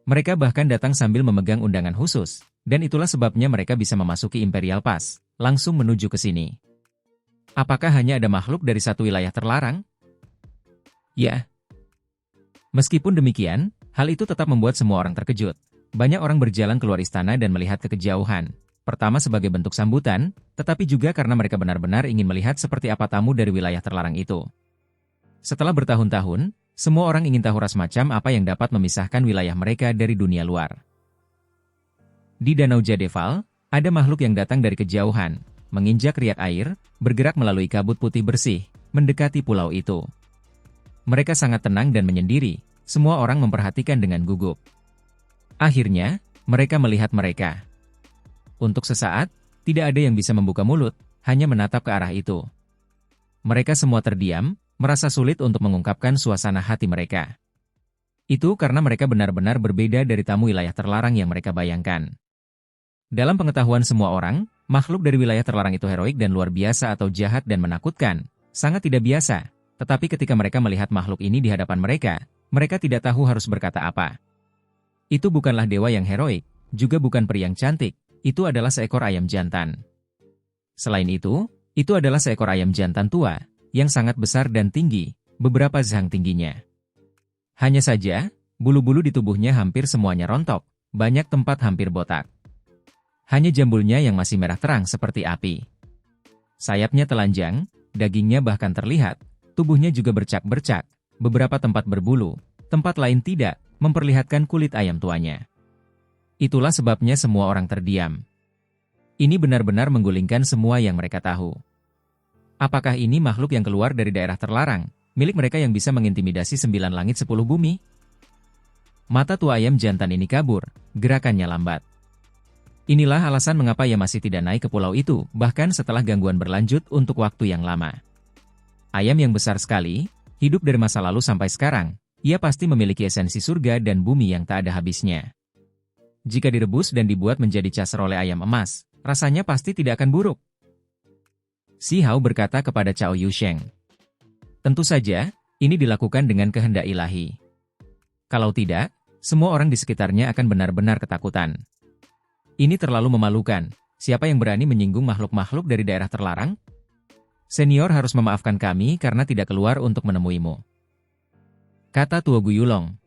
Mereka bahkan datang sambil memegang undangan khusus, dan itulah sebabnya mereka bisa memasuki Imperial Pass, langsung menuju ke sini. Apakah hanya ada makhluk dari satu wilayah terlarang? Ya. Meskipun demikian, hal itu tetap membuat semua orang terkejut. Banyak orang berjalan keluar istana dan melihat ke kejauhan. Pertama sebagai bentuk sambutan, tetapi juga karena mereka benar-benar ingin melihat seperti apa tamu dari wilayah terlarang itu. Setelah bertahun-tahun, semua orang ingin tahu ras macam apa yang dapat memisahkan wilayah mereka dari dunia luar. Di Danau Jadeval, ada makhluk yang datang dari kejauhan, menginjak riak air, bergerak melalui kabut putih bersih, mendekati pulau itu. Mereka sangat tenang dan menyendiri, semua orang memperhatikan dengan gugup. Akhirnya, mereka melihat mereka. Untuk sesaat, tidak ada yang bisa membuka mulut, hanya menatap ke arah itu. Mereka semua terdiam, merasa sulit untuk mengungkapkan suasana hati mereka. Itu karena mereka benar-benar berbeda dari tamu wilayah terlarang yang mereka bayangkan. Dalam pengetahuan semua orang, makhluk dari wilayah terlarang itu heroik dan luar biasa atau jahat dan menakutkan, sangat tidak biasa. Tetapi ketika mereka melihat makhluk ini di hadapan mereka tidak tahu harus berkata apa. Itu bukanlah dewa yang heroik, juga bukan peri yang cantik, itu adalah seekor ayam jantan. Selain itu adalah seekor ayam jantan tua, yang sangat besar dan tinggi, beberapa zhang tingginya. Hanya saja, bulu-bulu di tubuhnya hampir semuanya rontok, banyak tempat hampir botak. Hanya jambulnya yang masih merah terang seperti api. Sayapnya telanjang, dagingnya bahkan terlihat, tubuhnya juga bercak-bercak, beberapa tempat berbulu, tempat lain tidak, memperlihatkan kulit ayam tuanya. Itulah sebabnya semua orang terdiam. Ini benar-benar menggulingkan semua yang mereka tahu. Apakah ini makhluk yang keluar dari daerah terlarang, milik mereka yang bisa mengintimidasi 9 langit 10 bumi? Mata tua ayam jantan ini kabur, gerakannya lambat. Inilah alasan mengapa ia masih tidak naik ke pulau itu, bahkan setelah gangguan berlanjut untuk waktu yang lama. Ayam yang besar sekali, hidup dari masa lalu sampai sekarang, ia pasti memiliki esensi surga dan bumi yang tak ada habisnya. Jika direbus dan dibuat menjadi casserole ayam emas, rasanya pasti tidak akan buruk. Si Hao berkata kepada Cao Yusheng. Tentu saja, ini dilakukan dengan kehendak ilahi. Kalau tidak, semua orang di sekitarnya akan benar-benar ketakutan. Ini terlalu memalukan. Siapa yang berani menyinggung makhluk-makhluk dari daerah terlarang? Senior harus memaafkan kami karena tidak keluar untuk menemuimu. Kata Tua Guyulong.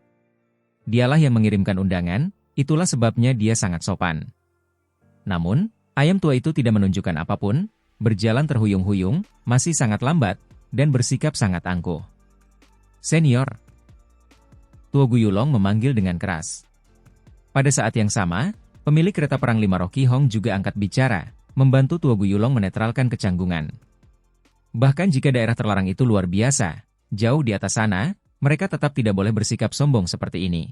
Dialah yang mengirimkan undangan, itulah sebabnya dia sangat sopan. Namun, ayam tua itu tidak menunjukkan apapun, berjalan terhuyung-huyung, masih sangat lambat, dan bersikap sangat angkuh. Senior. Tua Guyulong memanggil dengan keras. Pada saat yang sama, pemilik kereta perang 5 Roh Ki Hong juga angkat bicara, membantu Tua Guyulong menetralkan kecanggungan. Bahkan jika daerah terlarang itu luar biasa, jauh di atas sana, mereka tetap tidak boleh bersikap sombong seperti ini.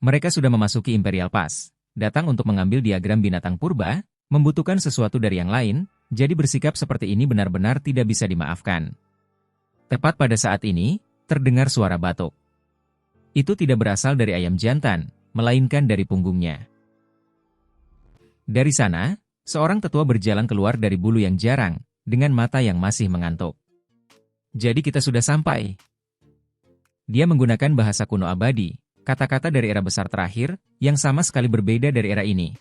Mereka sudah memasuki Imperial Pass, datang untuk mengambil diagram binatang purba, membutuhkan sesuatu dari yang lain, jadi bersikap seperti ini benar-benar tidak bisa dimaafkan. Tepat pada saat ini, terdengar suara batuk. Itu tidak berasal dari ayam jantan, melainkan dari punggungnya. Dari sana, seorang tetua berjalan keluar dari bulu yang jarang, dengan mata yang masih mengantuk. Jadi kita sudah sampai. Dia menggunakan bahasa kuno abadi, kata-kata dari era besar terakhir, yang sama sekali berbeda dari era ini.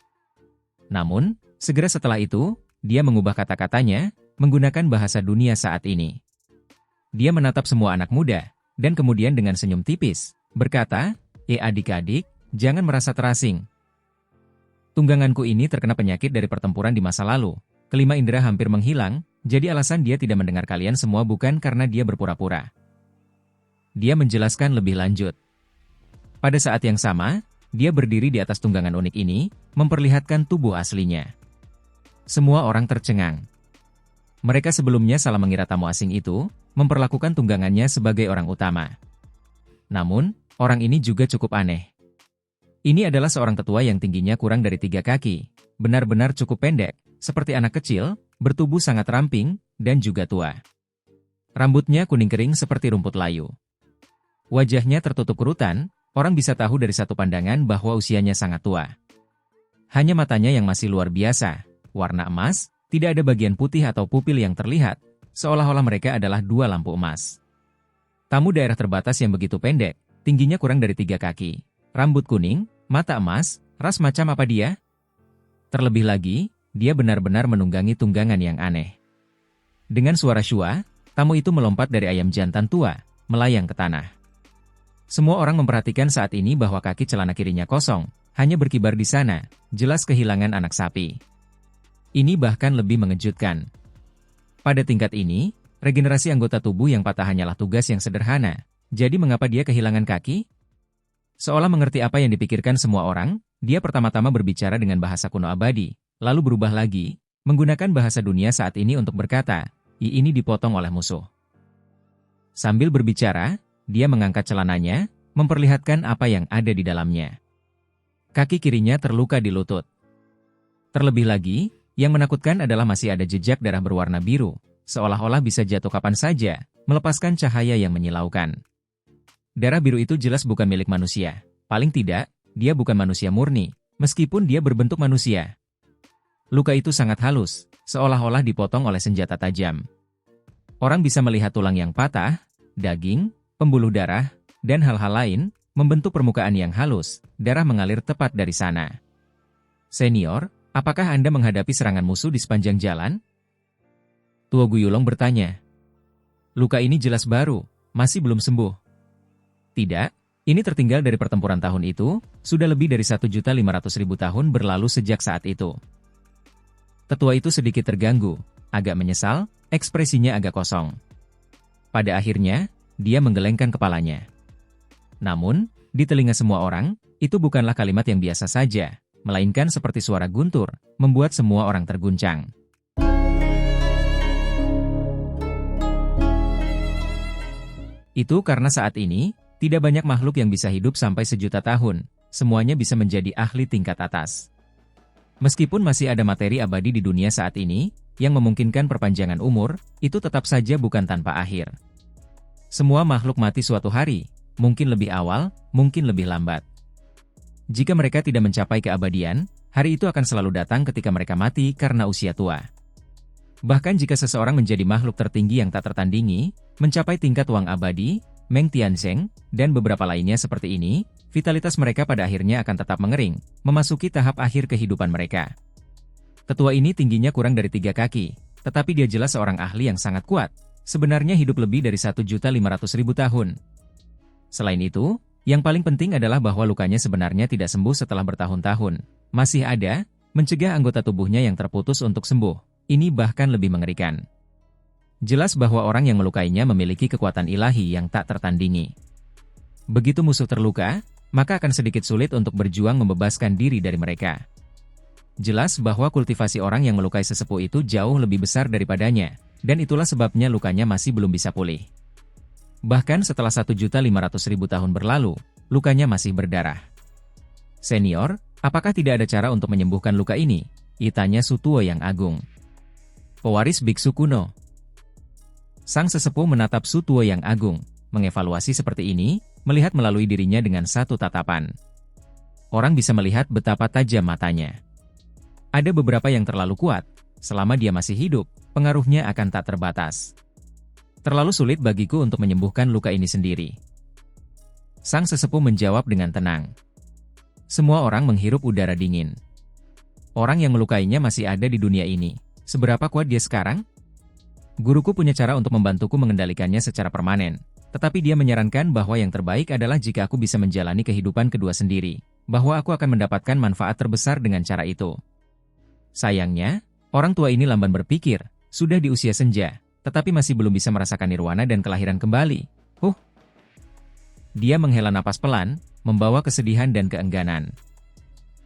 Namun, segera setelah itu, dia mengubah kata-katanya, menggunakan bahasa dunia saat ini. Dia menatap semua anak muda, dan kemudian dengan senyum tipis, berkata, adik-adik, jangan merasa terasing. Tungganganku ini terkena penyakit dari pertempuran di masa lalu. Kelima indera hampir menghilang, jadi alasan dia tidak mendengar kalian semua bukan karena dia berpura-pura. Dia menjelaskan lebih lanjut. Pada saat yang sama, dia berdiri di atas tunggangan unik ini, memperlihatkan tubuh aslinya. Semua orang tercengang. Mereka sebelumnya salah mengira tamu asing itu, memperlakukan tunggangannya sebagai orang utama. Namun, orang ini juga cukup aneh. Ini adalah seorang tetua yang tingginya kurang dari 3 kaki, benar-benar cukup pendek, seperti anak kecil, bertubuh sangat ramping, dan juga tua. Rambutnya kuning kering seperti rumput layu. Wajahnya tertutup kerutan, orang bisa tahu dari satu pandangan bahwa usianya sangat tua. Hanya matanya yang masih luar biasa, warna emas, tidak ada bagian putih atau pupil yang terlihat, seolah-olah mereka adalah 2 lampu emas. Tamu daerah terbatas yang begitu pendek, tingginya kurang dari 3 kaki, rambut kuning, mata emas, ras macam apa dia? Terlebih lagi, dia benar-benar menunggangi tunggangan yang aneh. Dengan suara syua, tamu itu melompat dari ayam jantan tua, melayang ke tanah. Semua orang memperhatikan saat ini bahwa kaki celana kirinya kosong, hanya berkibar di sana, jelas kehilangan anak sapi. Ini bahkan lebih mengejutkan. Pada tingkat ini, regenerasi anggota tubuh yang patah hanyalah tugas yang sederhana, jadi mengapa dia kehilangan kaki? Seolah mengerti apa yang dipikirkan semua orang, dia pertama-tama berbicara dengan bahasa kuno abadi, lalu berubah lagi, menggunakan bahasa dunia saat ini untuk berkata, ini dipotong oleh musuh. Sambil berbicara, dia mengangkat celananya, memperlihatkan apa yang ada di dalamnya. Kaki kirinya terluka di lutut. Terlebih lagi, yang menakutkan adalah masih ada jejak darah berwarna biru, seolah-olah bisa jatuh kapan saja, melepaskan cahaya yang menyilaukan. Darah biru itu jelas bukan milik manusia. Paling tidak, dia bukan manusia murni, meskipun dia berbentuk manusia. Luka itu sangat halus, seolah-olah dipotong oleh senjata tajam. Orang bisa melihat tulang yang patah, daging, pembuluh darah, dan hal-hal lain, membentuk permukaan yang halus, darah mengalir tepat dari sana. Senior, apakah Anda menghadapi serangan musuh di sepanjang jalan? Tua Guyulong bertanya. Luka ini jelas baru, masih belum sembuh. Tidak, ini tertinggal dari pertempuran tahun itu, sudah lebih dari 1.500.000 tahun berlalu sejak saat itu. Tetua itu sedikit terganggu, agak menyesal, ekspresinya agak kosong. Pada akhirnya, dia menggelengkan kepalanya. Namun, di telinga semua orang, itu bukanlah kalimat yang biasa saja, melainkan seperti suara guntur, membuat semua orang terguncang. Itu karena saat ini, Tidak banyak makhluk yang bisa hidup sampai 1.000.000 tahun, semuanya bisa menjadi ahli tingkat atas. Meskipun masih ada materi abadi di dunia saat ini, yang memungkinkan perpanjangan umur, itu tetap saja bukan tanpa akhir. Semua makhluk mati suatu hari, mungkin lebih awal, mungkin lebih lambat. Jika mereka tidak mencapai keabadian, hari itu akan selalu datang ketika mereka mati karena usia tua. Bahkan jika seseorang menjadi makhluk tertinggi yang tak tertandingi, mencapai tingkat Wang abadi, Meng Tianzeng, dan beberapa lainnya seperti ini, vitalitas mereka pada akhirnya akan tetap mengering, memasuki tahap akhir kehidupan mereka. Tetua ini tingginya kurang dari 3 kaki, tetapi dia jelas seorang ahli yang sangat kuat, sebenarnya hidup lebih dari 1.500.000 tahun. Selain itu, yang paling penting adalah bahwa lukanya sebenarnya tidak sembuh setelah bertahun-tahun. Masih ada, mencegah anggota tubuhnya yang terputus untuk sembuh. Ini bahkan lebih mengerikan. Jelas bahwa orang yang melukainya memiliki kekuatan ilahi yang tak tertandingi. Begitu musuh terluka, maka akan sedikit sulit untuk berjuang membebaskan diri dari mereka. Jelas bahwa kultivasi orang yang melukai sesepuh itu jauh lebih besar daripadanya, dan itulah sebabnya lukanya masih belum bisa pulih. Bahkan setelah 1.500.000 tahun berlalu, lukanya masih berdarah. Senior, apakah tidak ada cara untuk menyembuhkan luka ini? Tanya Sutuo yang agung. Pewaris biksu kuno. Sang sesepuh menatap Sutuo yang agung, mengevaluasi seperti ini, melihat melalui dirinya dengan satu tatapan. Orang bisa melihat betapa tajam matanya. Ada beberapa yang terlalu kuat, selama dia masih hidup, pengaruhnya akan tak terbatas. Terlalu sulit bagiku untuk menyembuhkan luka ini sendiri. Sang sesepuh menjawab dengan tenang. Semua orang menghirup udara dingin. Orang yang melukainya masih ada di dunia ini. Seberapa kuat dia sekarang? Guruku punya cara untuk membantuku mengendalikannya secara permanen. Tetapi dia menyarankan bahwa yang terbaik adalah jika aku bisa menjalani kehidupan kedua sendiri. Bahwa aku akan mendapatkan manfaat terbesar dengan cara itu. Sayangnya, orang tua ini lamban berpikir, sudah di usia senja, tetapi masih belum bisa merasakan nirwana dan kelahiran kembali. Dia menghela napas pelan, membawa kesedihan dan keengganan.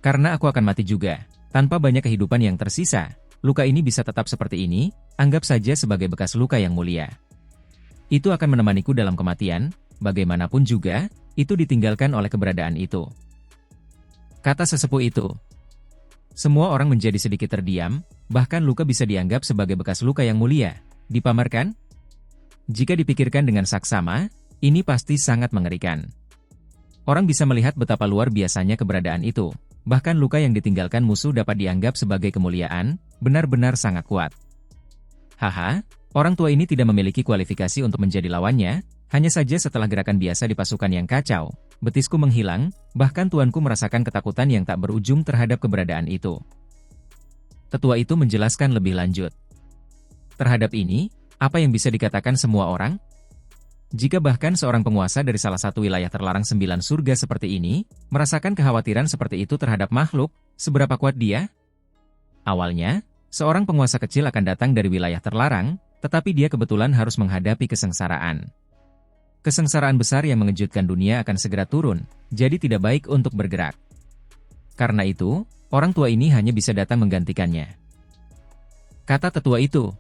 Karena aku akan mati juga, tanpa banyak kehidupan yang tersisa, luka ini bisa tetap seperti ini, anggap saja sebagai bekas luka yang mulia. Itu akan menemaniku dalam kematian, bagaimanapun juga, itu ditinggalkan oleh keberadaan itu. Kata sesepuh itu. Semua orang menjadi sedikit terdiam, bahkan luka bisa dianggap sebagai bekas luka yang mulia. Dipamerkan? Jika dipikirkan dengan saksama, ini pasti sangat mengerikan. Orang bisa melihat betapa luar biasanya keberadaan itu. Bahkan luka yang ditinggalkan musuh dapat dianggap sebagai kemuliaan, benar-benar sangat kuat. Haha, orang tua ini tidak memiliki kualifikasi untuk menjadi lawannya, hanya saja setelah gerakan biasa di pasukan yang kacau, betisku menghilang, bahkan tuanku merasakan ketakutan yang tak berujung terhadap keberadaan itu. Tetua itu menjelaskan lebih lanjut. Terhadap ini, apa yang bisa dikatakan semua orang? Jika bahkan seorang penguasa dari salah satu wilayah terlarang 9 surga seperti ini, merasakan kekhawatiran seperti itu terhadap makhluk, seberapa kuat dia? Awalnya, seorang penguasa kecil akan datang dari wilayah terlarang, tetapi dia kebetulan harus menghadapi kesengsaraan. Kesengsaraan besar yang mengejutkan dunia akan segera turun, jadi tidak baik untuk bergerak. Karena itu, orang tua ini hanya bisa datang menggantikannya. Kata tetua itu.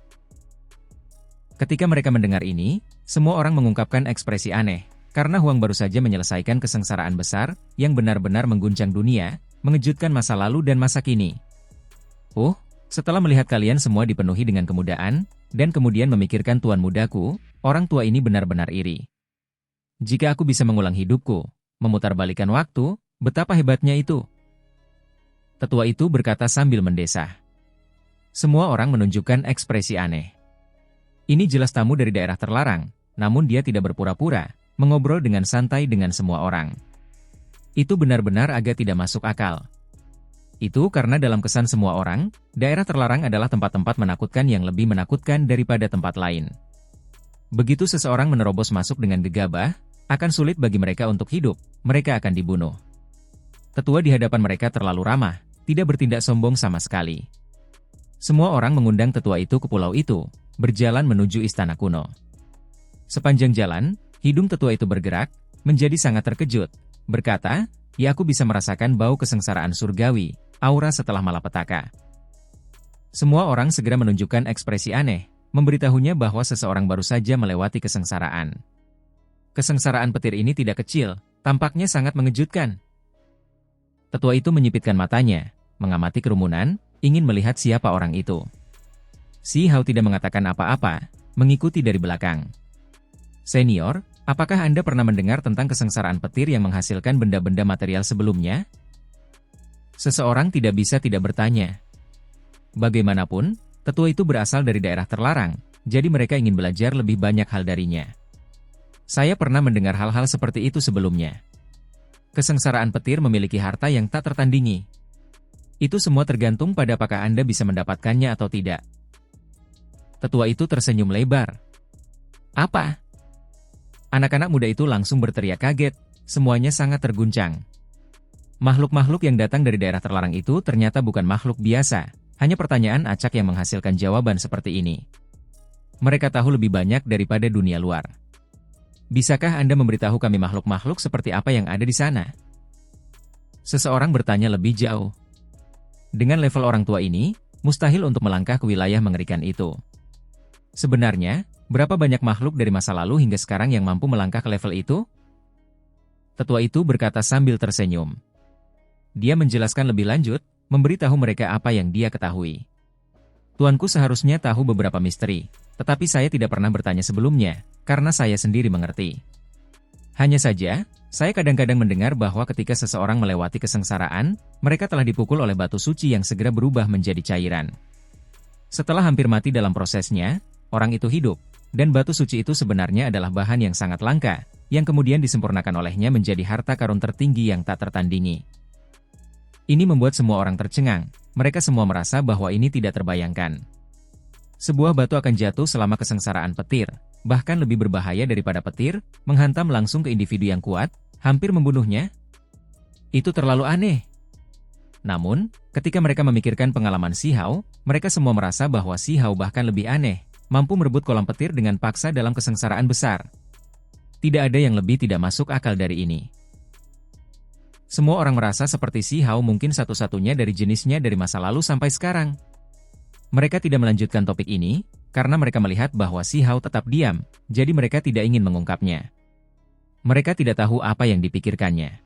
Ketika mereka mendengar ini, semua orang mengungkapkan ekspresi aneh, karena Huang baru saja menyelesaikan kesengsaraan besar, yang benar-benar mengguncang dunia, mengejutkan masa lalu dan masa kini. Setelah melihat kalian semua dipenuhi dengan kemudahan, dan kemudian memikirkan tuan mudaku, orang tua ini benar-benar iri. Jika aku bisa mengulang hidupku, memutarbalikkan waktu, betapa hebatnya itu. Tetua itu berkata sambil mendesah. Semua orang menunjukkan ekspresi aneh. Ini jelas tamu dari daerah terlarang, namun dia tidak berpura-pura, mengobrol dengan santai dengan semua orang. Itu benar-benar agak tidak masuk akal. Itu karena dalam kesan semua orang, daerah terlarang adalah tempat-tempat menakutkan yang lebih menakutkan daripada tempat lain. Begitu seseorang menerobos masuk dengan gegabah, akan sulit bagi mereka untuk hidup, mereka akan dibunuh. Tetua di hadapan mereka terlalu ramah, tidak bertindak sombong sama sekali. Semua orang mengundang tetua itu ke pulau itu, berjalan menuju istana kuno. Sepanjang jalan, hidung tetua itu bergerak, menjadi sangat terkejut, berkata, "Ya, aku bisa merasakan bau kesengsaraan surgawi, aura setelah malapetaka." Semua orang segera menunjukkan ekspresi aneh, memberitahunya bahwa seseorang baru saja melewati kesengsaraan. Kesengsaraan petir ini tidak kecil, tampaknya sangat mengejutkan. Tetua itu menyipitkan matanya, mengamati kerumunan, ingin melihat siapa orang itu. Si Hao tidak mengatakan apa-apa, mengikuti dari belakang. Senior, apakah Anda pernah mendengar tentang kesengsaraan petir yang menghasilkan benda-benda material sebelumnya? Seseorang tidak bisa tidak bertanya. Bagaimanapun, tetua itu berasal dari daerah terlarang, jadi mereka ingin belajar lebih banyak hal darinya. Saya pernah mendengar hal-hal seperti itu sebelumnya. Kesengsaraan petir memiliki harta yang tak tertandingi. Itu semua tergantung pada apakah Anda bisa mendapatkannya atau tidak. Tetua itu tersenyum lebar. Apa? Anak-anak muda itu langsung berteriak kaget, semuanya sangat terguncang. Makhluk-makhluk yang datang dari daerah terlarang itu ternyata bukan makhluk biasa, hanya pertanyaan acak yang menghasilkan jawaban seperti ini. Mereka tahu lebih banyak daripada dunia luar. Bisakah Anda memberitahu kami makhluk-makhluk seperti apa yang ada di sana? Seseorang bertanya lebih jauh. Dengan level orang tua ini, mustahil untuk melangkah ke wilayah mengerikan itu. Sebenarnya, berapa banyak makhluk dari masa lalu hingga sekarang yang mampu melangkah ke level itu? Tetua itu berkata sambil tersenyum. Dia menjelaskan lebih lanjut, memberitahu mereka apa yang dia ketahui. Tuanku seharusnya tahu beberapa misteri, tetapi saya tidak pernah bertanya sebelumnya, karena saya sendiri mengerti. Hanya saja, saya kadang-kadang mendengar bahwa ketika seseorang melewati kesengsaraan, mereka telah dipukul oleh batu suci yang segera berubah menjadi cairan. Setelah hampir mati dalam prosesnya, orang itu hidup, dan batu suci itu sebenarnya adalah bahan yang sangat langka, yang kemudian disempurnakan olehnya menjadi harta karun tertinggi yang tak tertandingi. Ini membuat semua orang tercengang, mereka semua merasa bahwa ini tidak terbayangkan. Sebuah batu akan jatuh selama kesengsaraan petir, bahkan lebih berbahaya daripada petir, menghantam langsung ke individu yang kuat, hampir membunuhnya. Itu terlalu aneh. Namun, ketika mereka memikirkan pengalaman Si Hao, mereka semua merasa bahwa Si Hao bahkan lebih aneh, mampu merebut kolam petir dengan paksa dalam kesengsaraan besar. Tidak ada yang lebih tidak masuk akal dari ini. Semua orang merasa seperti Si Hao mungkin satu-satunya dari jenisnya dari masa lalu sampai sekarang. Mereka tidak melanjutkan topik ini, karena mereka melihat bahwa Si Hao tetap diam, jadi mereka tidak ingin mengungkapnya. Mereka tidak tahu apa yang dipikirkannya.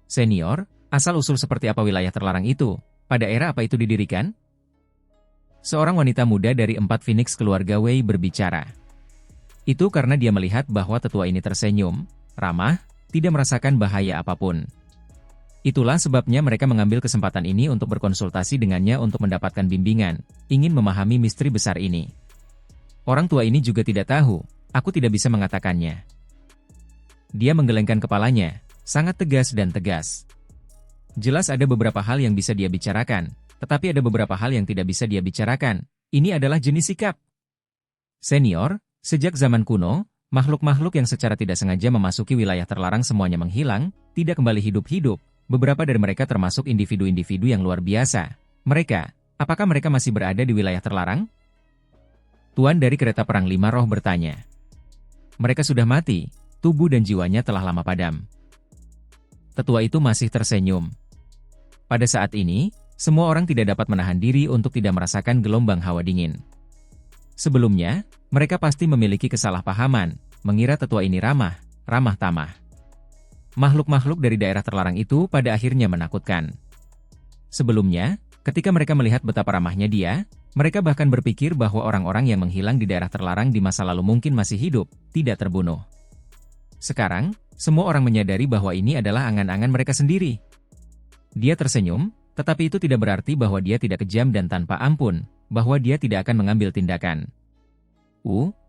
Senior, asal-usul seperti apa wilayah terlarang itu? Pada era apa itu didirikan? Seorang wanita muda dari 4 Phoenix keluarga Wei berbicara. Itu karena dia melihat bahwa tetua ini tersenyum, ramah, tidak merasakan bahaya apapun. Itulah sebabnya mereka mengambil kesempatan ini untuk berkonsultasi dengannya untuk mendapatkan bimbingan, ingin memahami misteri besar ini. Orang tua ini juga tidak tahu, aku tidak bisa mengatakannya. Dia menggelengkan kepalanya, sangat tegas dan tegas. Jelas ada beberapa hal yang bisa dia bicarakan, tetapi ada beberapa hal yang tidak bisa dia bicarakan. Ini adalah jenis sikap. Senior, sejak zaman kuno, makhluk-makhluk yang secara tidak sengaja memasuki wilayah terlarang semuanya menghilang, tidak kembali hidup-hidup. Beberapa dari mereka termasuk individu-individu yang luar biasa. Mereka, apakah mereka masih berada di wilayah terlarang? Tuan dari kereta perang 5 roh bertanya. Mereka sudah mati, tubuh dan jiwanya telah lama padam. Tetua itu masih tersenyum. Pada saat ini, semua orang tidak dapat menahan diri untuk tidak merasakan gelombang hawa dingin. Sebelumnya, mereka pasti memiliki kesalahpahaman, mengira tetua ini ramah tamah. Makhluk-makhluk dari daerah terlarang itu pada akhirnya menakutkan. Sebelumnya, ketika mereka melihat betapa ramahnya dia, mereka bahkan berpikir bahwa orang-orang yang menghilang di daerah terlarang di masa lalu mungkin masih hidup, tidak terbunuh. Sekarang, semua orang menyadari bahwa ini adalah angan-angan mereka sendiri. Dia tersenyum, tetapi itu tidak berarti bahwa dia tidak kejam dan tanpa ampun, bahwa dia tidak akan mengambil tindakan.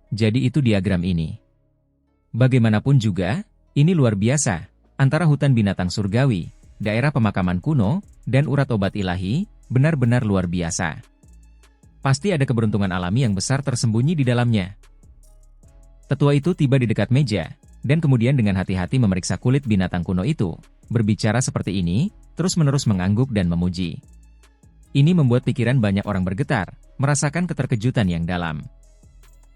Jadi itu diagram ini. Bagaimanapun juga, ini luar biasa. Antara hutan binatang surgawi, daerah pemakaman kuno, dan urat obat ilahi, benar-benar luar biasa. Pasti ada keberuntungan alami yang besar tersembunyi di dalamnya. Tetua itu tiba di dekat meja, dan kemudian dengan hati-hati memeriksa kulit binatang kuno itu, berbicara seperti ini, terus-menerus mengangguk dan memuji. Ini membuat pikiran banyak orang bergetar, merasakan keterkejutan yang dalam.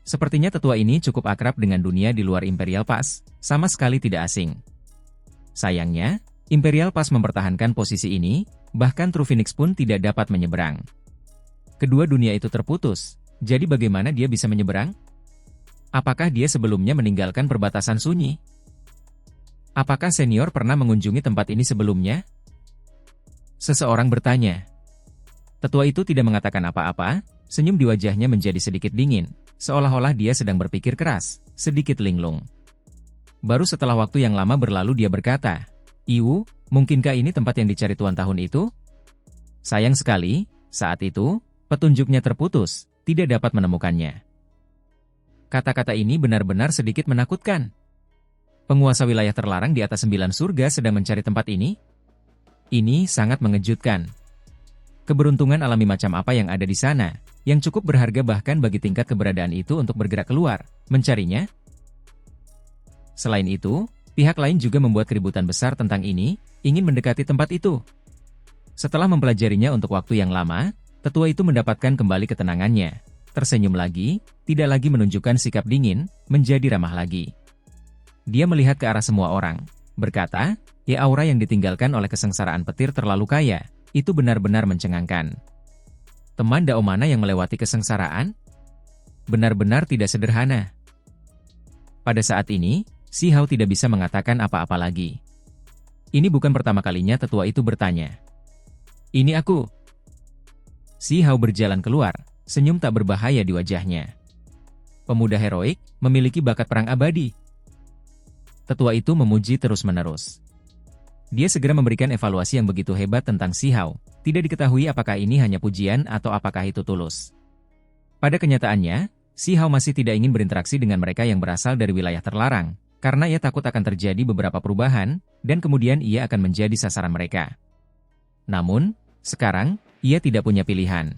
Sepertinya tetua ini cukup akrab dengan dunia di luar Imperial Pass, sama sekali tidak asing. Sayangnya, Imperial Pass mempertahankan posisi ini, bahkan True Phoenix pun tidak dapat menyeberang. Kedua dunia itu terputus, jadi bagaimana dia bisa menyeberang? Apakah dia sebelumnya meninggalkan perbatasan sunyi? Apakah senior pernah mengunjungi tempat ini sebelumnya? Seseorang bertanya. Tetua itu tidak mengatakan apa-apa, senyum di wajahnya menjadi sedikit dingin, seolah-olah dia sedang berpikir keras, sedikit linglung. Baru setelah waktu yang lama berlalu dia berkata, "Iwu, mungkinkah ini tempat yang dicari Tuan tahun itu?" Sayang sekali, saat itu, petunjuknya terputus, tidak dapat menemukannya. Kata-kata ini benar-benar sedikit menakutkan. Penguasa wilayah terlarang di atas 9 surga sedang mencari tempat ini? Ini sangat mengejutkan. Keberuntungan alami macam apa yang ada di sana, yang cukup berharga bahkan bagi tingkat keberadaan itu untuk bergerak keluar, mencarinya? Selain itu, pihak lain juga membuat keributan besar tentang ini, ingin mendekati tempat itu. Setelah mempelajarinya untuk waktu yang lama, tetua itu mendapatkan kembali ketenangannya. Tersenyum lagi, tidak lagi menunjukkan sikap dingin, menjadi ramah lagi. Dia melihat ke arah semua orang, berkata, "Ya, aura yang ditinggalkan oleh kesengsaraan petir terlalu kaya, itu benar-benar mencengangkan. Teman Dao mana yang melewati kesengsaraan? Benar-benar tidak sederhana." Pada saat ini, Si Hao tidak bisa mengatakan apa-apa lagi. Ini bukan pertama kalinya tetua itu bertanya. "Ini aku." Si Hao berjalan keluar, senyum tak berbahaya di wajahnya. Pemuda heroik, memiliki bakat perang abadi. Tetua itu memuji terus-menerus. Dia segera memberikan evaluasi yang begitu hebat tentang Si Hao, tidak diketahui apakah ini hanya pujian atau apakah itu tulus. Pada kenyataannya, Si Hao masih tidak ingin berinteraksi dengan mereka yang berasal dari wilayah terlarang, karena ia takut akan terjadi beberapa perubahan, dan kemudian ia akan menjadi sasaran mereka. Namun, sekarang, ia tidak punya pilihan.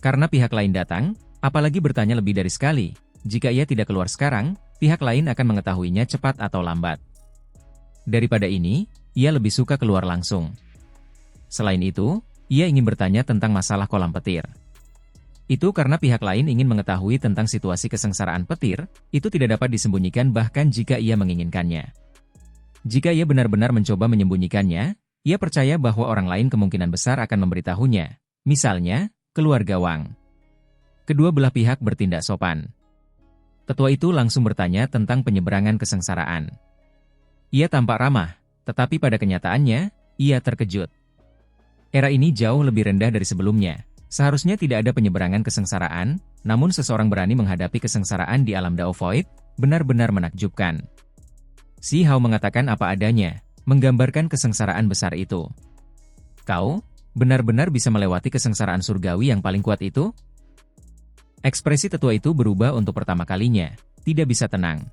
Karena pihak lain datang, apalagi bertanya lebih dari sekali, jika ia tidak keluar sekarang, pihak lain akan mengetahuinya cepat atau lambat. Daripada ini, ia lebih suka keluar langsung. Selain itu, ia ingin bertanya tentang masalah kolam petir. Itu karena pihak lain ingin mengetahui tentang situasi kesengsaraan petir, itu tidak dapat disembunyikan bahkan jika ia menginginkannya. Jika ia benar-benar mencoba menyembunyikannya, ia percaya bahwa orang lain kemungkinan besar akan memberitahunya, misalnya, keluarga Wang. Kedua belah pihak bertindak sopan. Tetua itu langsung bertanya tentang penyeberangan kesengsaraan. Ia tampak ramah, tetapi pada kenyataannya, ia terkejut. Era ini jauh lebih rendah dari sebelumnya. Seharusnya tidak ada penyeberangan kesengsaraan, namun seseorang berani menghadapi kesengsaraan di alam Dao Void, benar-benar menakjubkan. Si Hao mengatakan apa adanya, menggambarkan kesengsaraan besar itu. "Kau, benar-benar bisa melewati kesengsaraan surgawi yang paling kuat itu?" Ekspresi tetua itu berubah untuk pertama kalinya, tidak bisa tenang.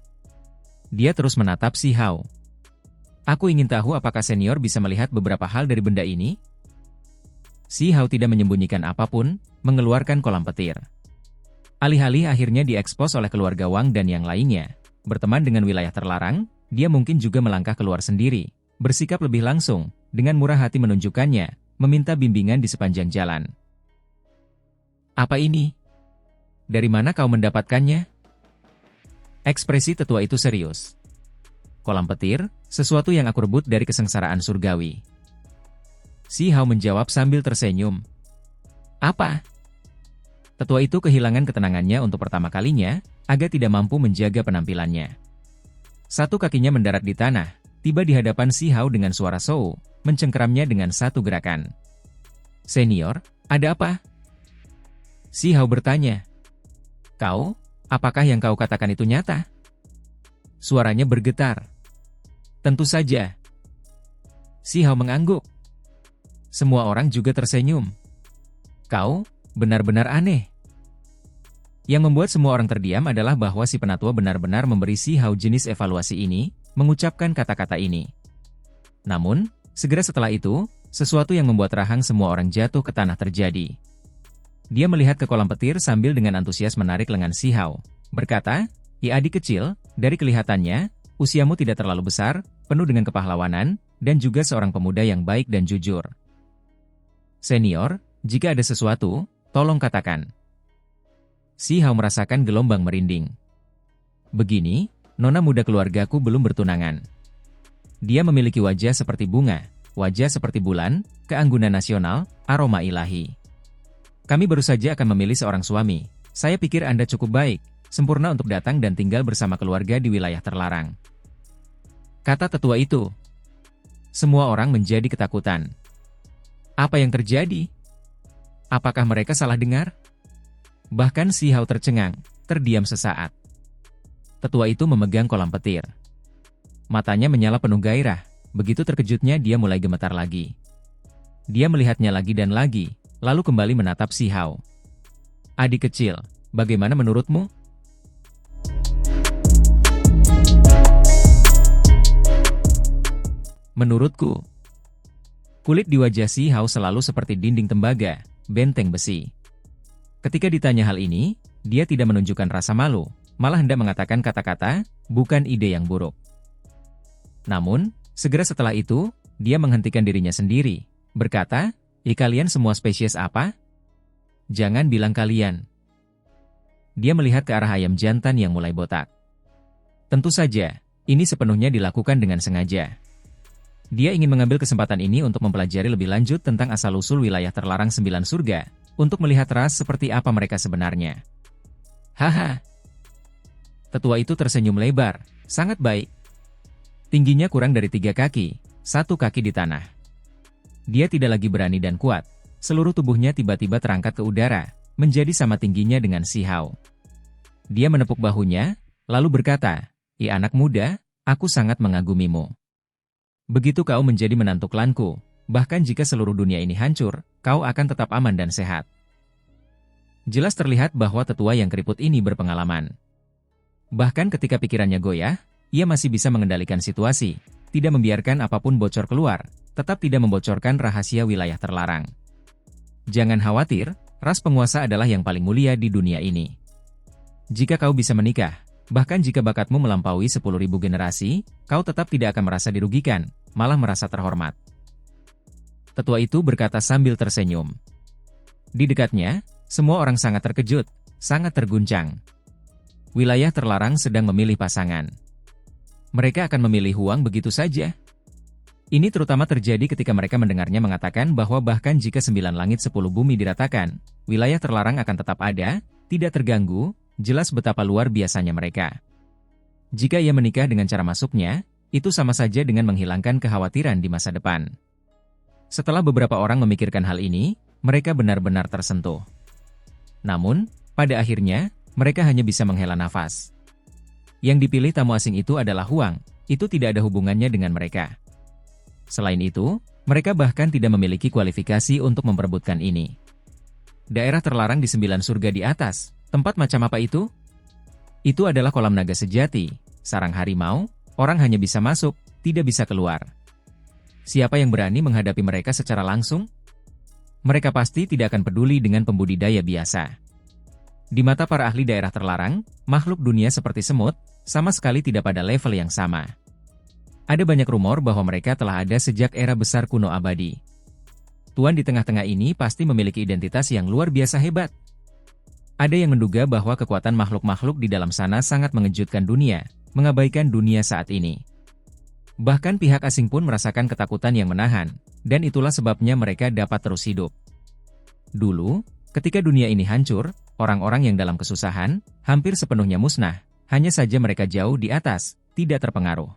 Dia terus menatap Si Hao. "Aku ingin tahu apakah senior bisa melihat beberapa hal dari benda ini?" Si Hao tidak menyembunyikan apapun, mengeluarkan kolam petir. Alih-alih akhirnya diekspos oleh keluarga Wang dan yang lainnya, berteman dengan wilayah terlarang, dia mungkin juga melangkah keluar sendiri, bersikap lebih langsung, dengan murah hati menunjukkannya, meminta bimbingan di sepanjang jalan. "Apa ini? Dari mana kau mendapatkannya?" Ekspresi tetua itu serius. "Kolam petir, sesuatu yang aku rebut dari kesengsaraan surgawi." Si Hao menjawab sambil tersenyum. "Apa?" Tetua itu kehilangan ketenangannya untuk pertama kalinya, agak tidak mampu menjaga penampilannya. Satu kakinya mendarat di tanah, tiba di hadapan Si Hao dengan suara Shou, mencengkeramnya dengan satu gerakan. "Senior, ada apa?" Si Hao bertanya. "Kau, apakah yang kau katakan itu nyata?" Suaranya bergetar. "Tentu saja." Si Hao mengangguk. Semua orang juga tersenyum. "Kau, benar-benar aneh." Yang membuat semua orang terdiam adalah bahwa si penatua benar-benar memberi Si Hao jenis evaluasi ini, mengucapkan kata-kata ini. Namun, segera setelah itu, sesuatu yang membuat rahang semua orang jatuh ke tanah terjadi. Dia melihat ke kolam petir sambil dengan antusias menarik lengan Si Hao, berkata, "Ya adik kecil, dari kelihatannya, usiamu tidak terlalu besar, penuh dengan kepahlawanan, dan juga seorang pemuda yang baik dan jujur. Senior, jika ada sesuatu, tolong katakan." Si Hao merasakan gelombang merinding. "Begini, nona muda keluargaku belum bertunangan. Dia memiliki wajah seperti bunga, wajah seperti bulan, keanggunan nasional, aroma ilahi. Kami baru saja akan memilih seorang suami. Saya pikir Anda cukup baik, sempurna untuk datang dan tinggal bersama keluarga di wilayah terlarang. Kata tetua itu. Semua orang menjadi ketakutan. Apa yang terjadi? Apakah mereka salah dengar? Bahkan Si Hao tercengang, terdiam sesaat. Tetua itu memegang kolam petir. Matanya menyala penuh gairah, begitu terkejutnya dia mulai gemetar lagi. Dia melihatnya lagi dan lagi, lalu kembali menatap Si Hao. Adik kecil, bagaimana menurutmu? Menurutku, kulit di wajah Si Hao selalu seperti dinding tembaga, benteng besi. Ketika ditanya hal ini, dia tidak menunjukkan rasa malu, malah hendak mengatakan kata-kata, bukan ide yang buruk. Namun, segera setelah itu, dia menghentikan dirinya sendiri, berkata, kalian semua spesies apa? Jangan bilang kalian. Dia melihat ke arah ayam jantan yang mulai botak. Tentu saja, ini sepenuhnya dilakukan dengan sengaja. Dia ingin mengambil kesempatan ini untuk mempelajari lebih lanjut tentang asal-usul wilayah terlarang 9 surga, untuk melihat ras seperti apa mereka sebenarnya. Haha. Tetua itu tersenyum lebar, sangat baik. Tingginya kurang dari 3 kaki, 1 kaki di tanah. Dia tidak lagi berani dan kuat, seluruh tubuhnya tiba-tiba terangkat ke udara, menjadi sama tingginya dengan Si Hao. Dia menepuk bahunya, lalu berkata, anak muda, aku sangat mengagumimu. Begitu kau menjadi menantu klanku, bahkan jika seluruh dunia ini hancur, kau akan tetap aman dan sehat. Jelas terlihat bahwa tetua yang keriput ini berpengalaman. Bahkan ketika pikirannya goyah, ia masih bisa mengendalikan situasi, tidak membiarkan apapun bocor keluar, tetap tidak membocorkan rahasia wilayah terlarang. Jangan khawatir, ras penguasa adalah yang paling mulia di dunia ini. Jika kau bisa menikah, bahkan jika bakatmu melampaui 10.000 generasi, kau tetap tidak akan merasa dirugikan, malah merasa terhormat. Tetua itu berkata sambil tersenyum. Di dekatnya, semua orang sangat terkejut, sangat terguncang. Wilayah terlarang sedang memilih pasangan. Mereka akan memilih Huang begitu saja. Ini terutama terjadi ketika mereka mendengarnya mengatakan bahwa bahkan jika 9 langit 10 bumi diratakan, wilayah terlarang akan tetap ada, tidak terganggu, jelas betapa luar biasanya mereka. Jika ia menikah dengan cara masuknya, itu sama saja dengan menghilangkan kekhawatiran di masa depan. Setelah beberapa orang memikirkan hal ini, mereka benar-benar tersentuh. Namun, pada akhirnya, mereka hanya bisa menghela nafas. Yang dipilih tamu asing itu adalah Huang, itu tidak ada hubungannya dengan mereka. Selain itu, mereka bahkan tidak memiliki kualifikasi untuk memperebutkan ini. Daerah terlarang di 9 surga di atas, tempat macam apa itu? Itu adalah kolam naga sejati, sarang harimau, orang hanya bisa masuk, tidak bisa keluar. Siapa yang berani menghadapi mereka secara langsung? Mereka pasti tidak akan peduli dengan pembudidaya biasa. Di mata para ahli daerah terlarang, makhluk dunia seperti semut, sama sekali tidak pada level yang sama. Ada banyak rumor bahwa mereka telah ada sejak era besar kuno abadi. Tuan di tengah-tengah ini pasti memiliki identitas yang luar biasa hebat. Ada yang menduga bahwa kekuatan makhluk-makhluk di dalam sana sangat mengejutkan dunia, mengabaikan dunia saat ini. Bahkan pihak asing pun merasakan ketakutan yang menahan, dan itulah sebabnya mereka dapat terus hidup. Dulu, ketika dunia ini hancur, orang-orang yang dalam kesusahan, hampir sepenuhnya musnah, hanya saja mereka jauh di atas, tidak terpengaruh.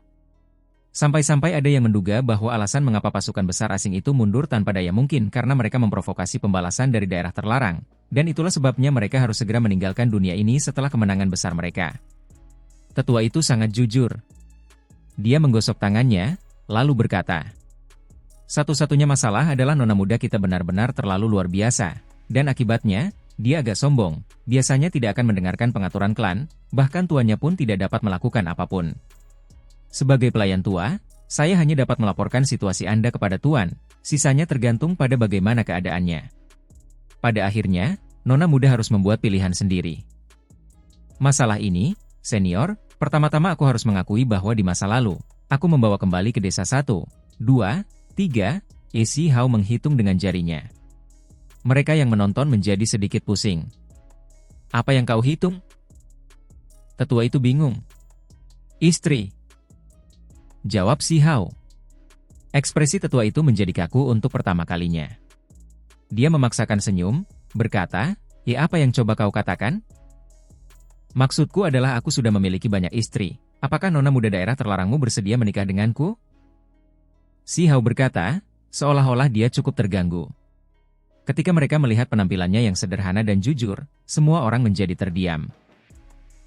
Sampai-sampai ada yang menduga bahwa alasan mengapa pasukan besar asing itu mundur tanpa daya mungkin karena mereka memprovokasi pembalasan dari daerah terlarang, dan itulah sebabnya mereka harus segera meninggalkan dunia ini setelah kemenangan besar mereka. Tetua itu sangat jujur. Dia menggosok tangannya, lalu berkata, satu-satunya masalah adalah nona muda kita benar-benar terlalu luar biasa, dan akibatnya, dia agak sombong, biasanya tidak akan mendengarkan pengaturan klan, bahkan tuannya pun tidak dapat melakukan apapun. Sebagai pelayan tua, saya hanya dapat melaporkan situasi Anda kepada Tuan, sisanya tergantung pada bagaimana keadaannya. Pada akhirnya, nona muda harus membuat pilihan sendiri. Masalah ini, senior, pertama-tama aku harus mengakui bahwa di masa lalu, aku membawa kembali ke desa 1, 2, 3, Si Hao menghitung dengan jarinya. Mereka yang menonton menjadi sedikit pusing. Apa yang kau hitung? Tetua itu bingung. Istri. Jawab Si Hao. Ekspresi tetua itu menjadi kaku untuk pertama kalinya. Dia memaksakan senyum, berkata, apa yang coba kau katakan? Maksudku adalah aku sudah memiliki banyak istri. Apakah nona muda daerah terlarangmu bersedia menikah denganku? Si Hao berkata, seolah-olah dia cukup terganggu. Ketika mereka melihat penampilannya yang sederhana dan jujur, semua orang menjadi terdiam.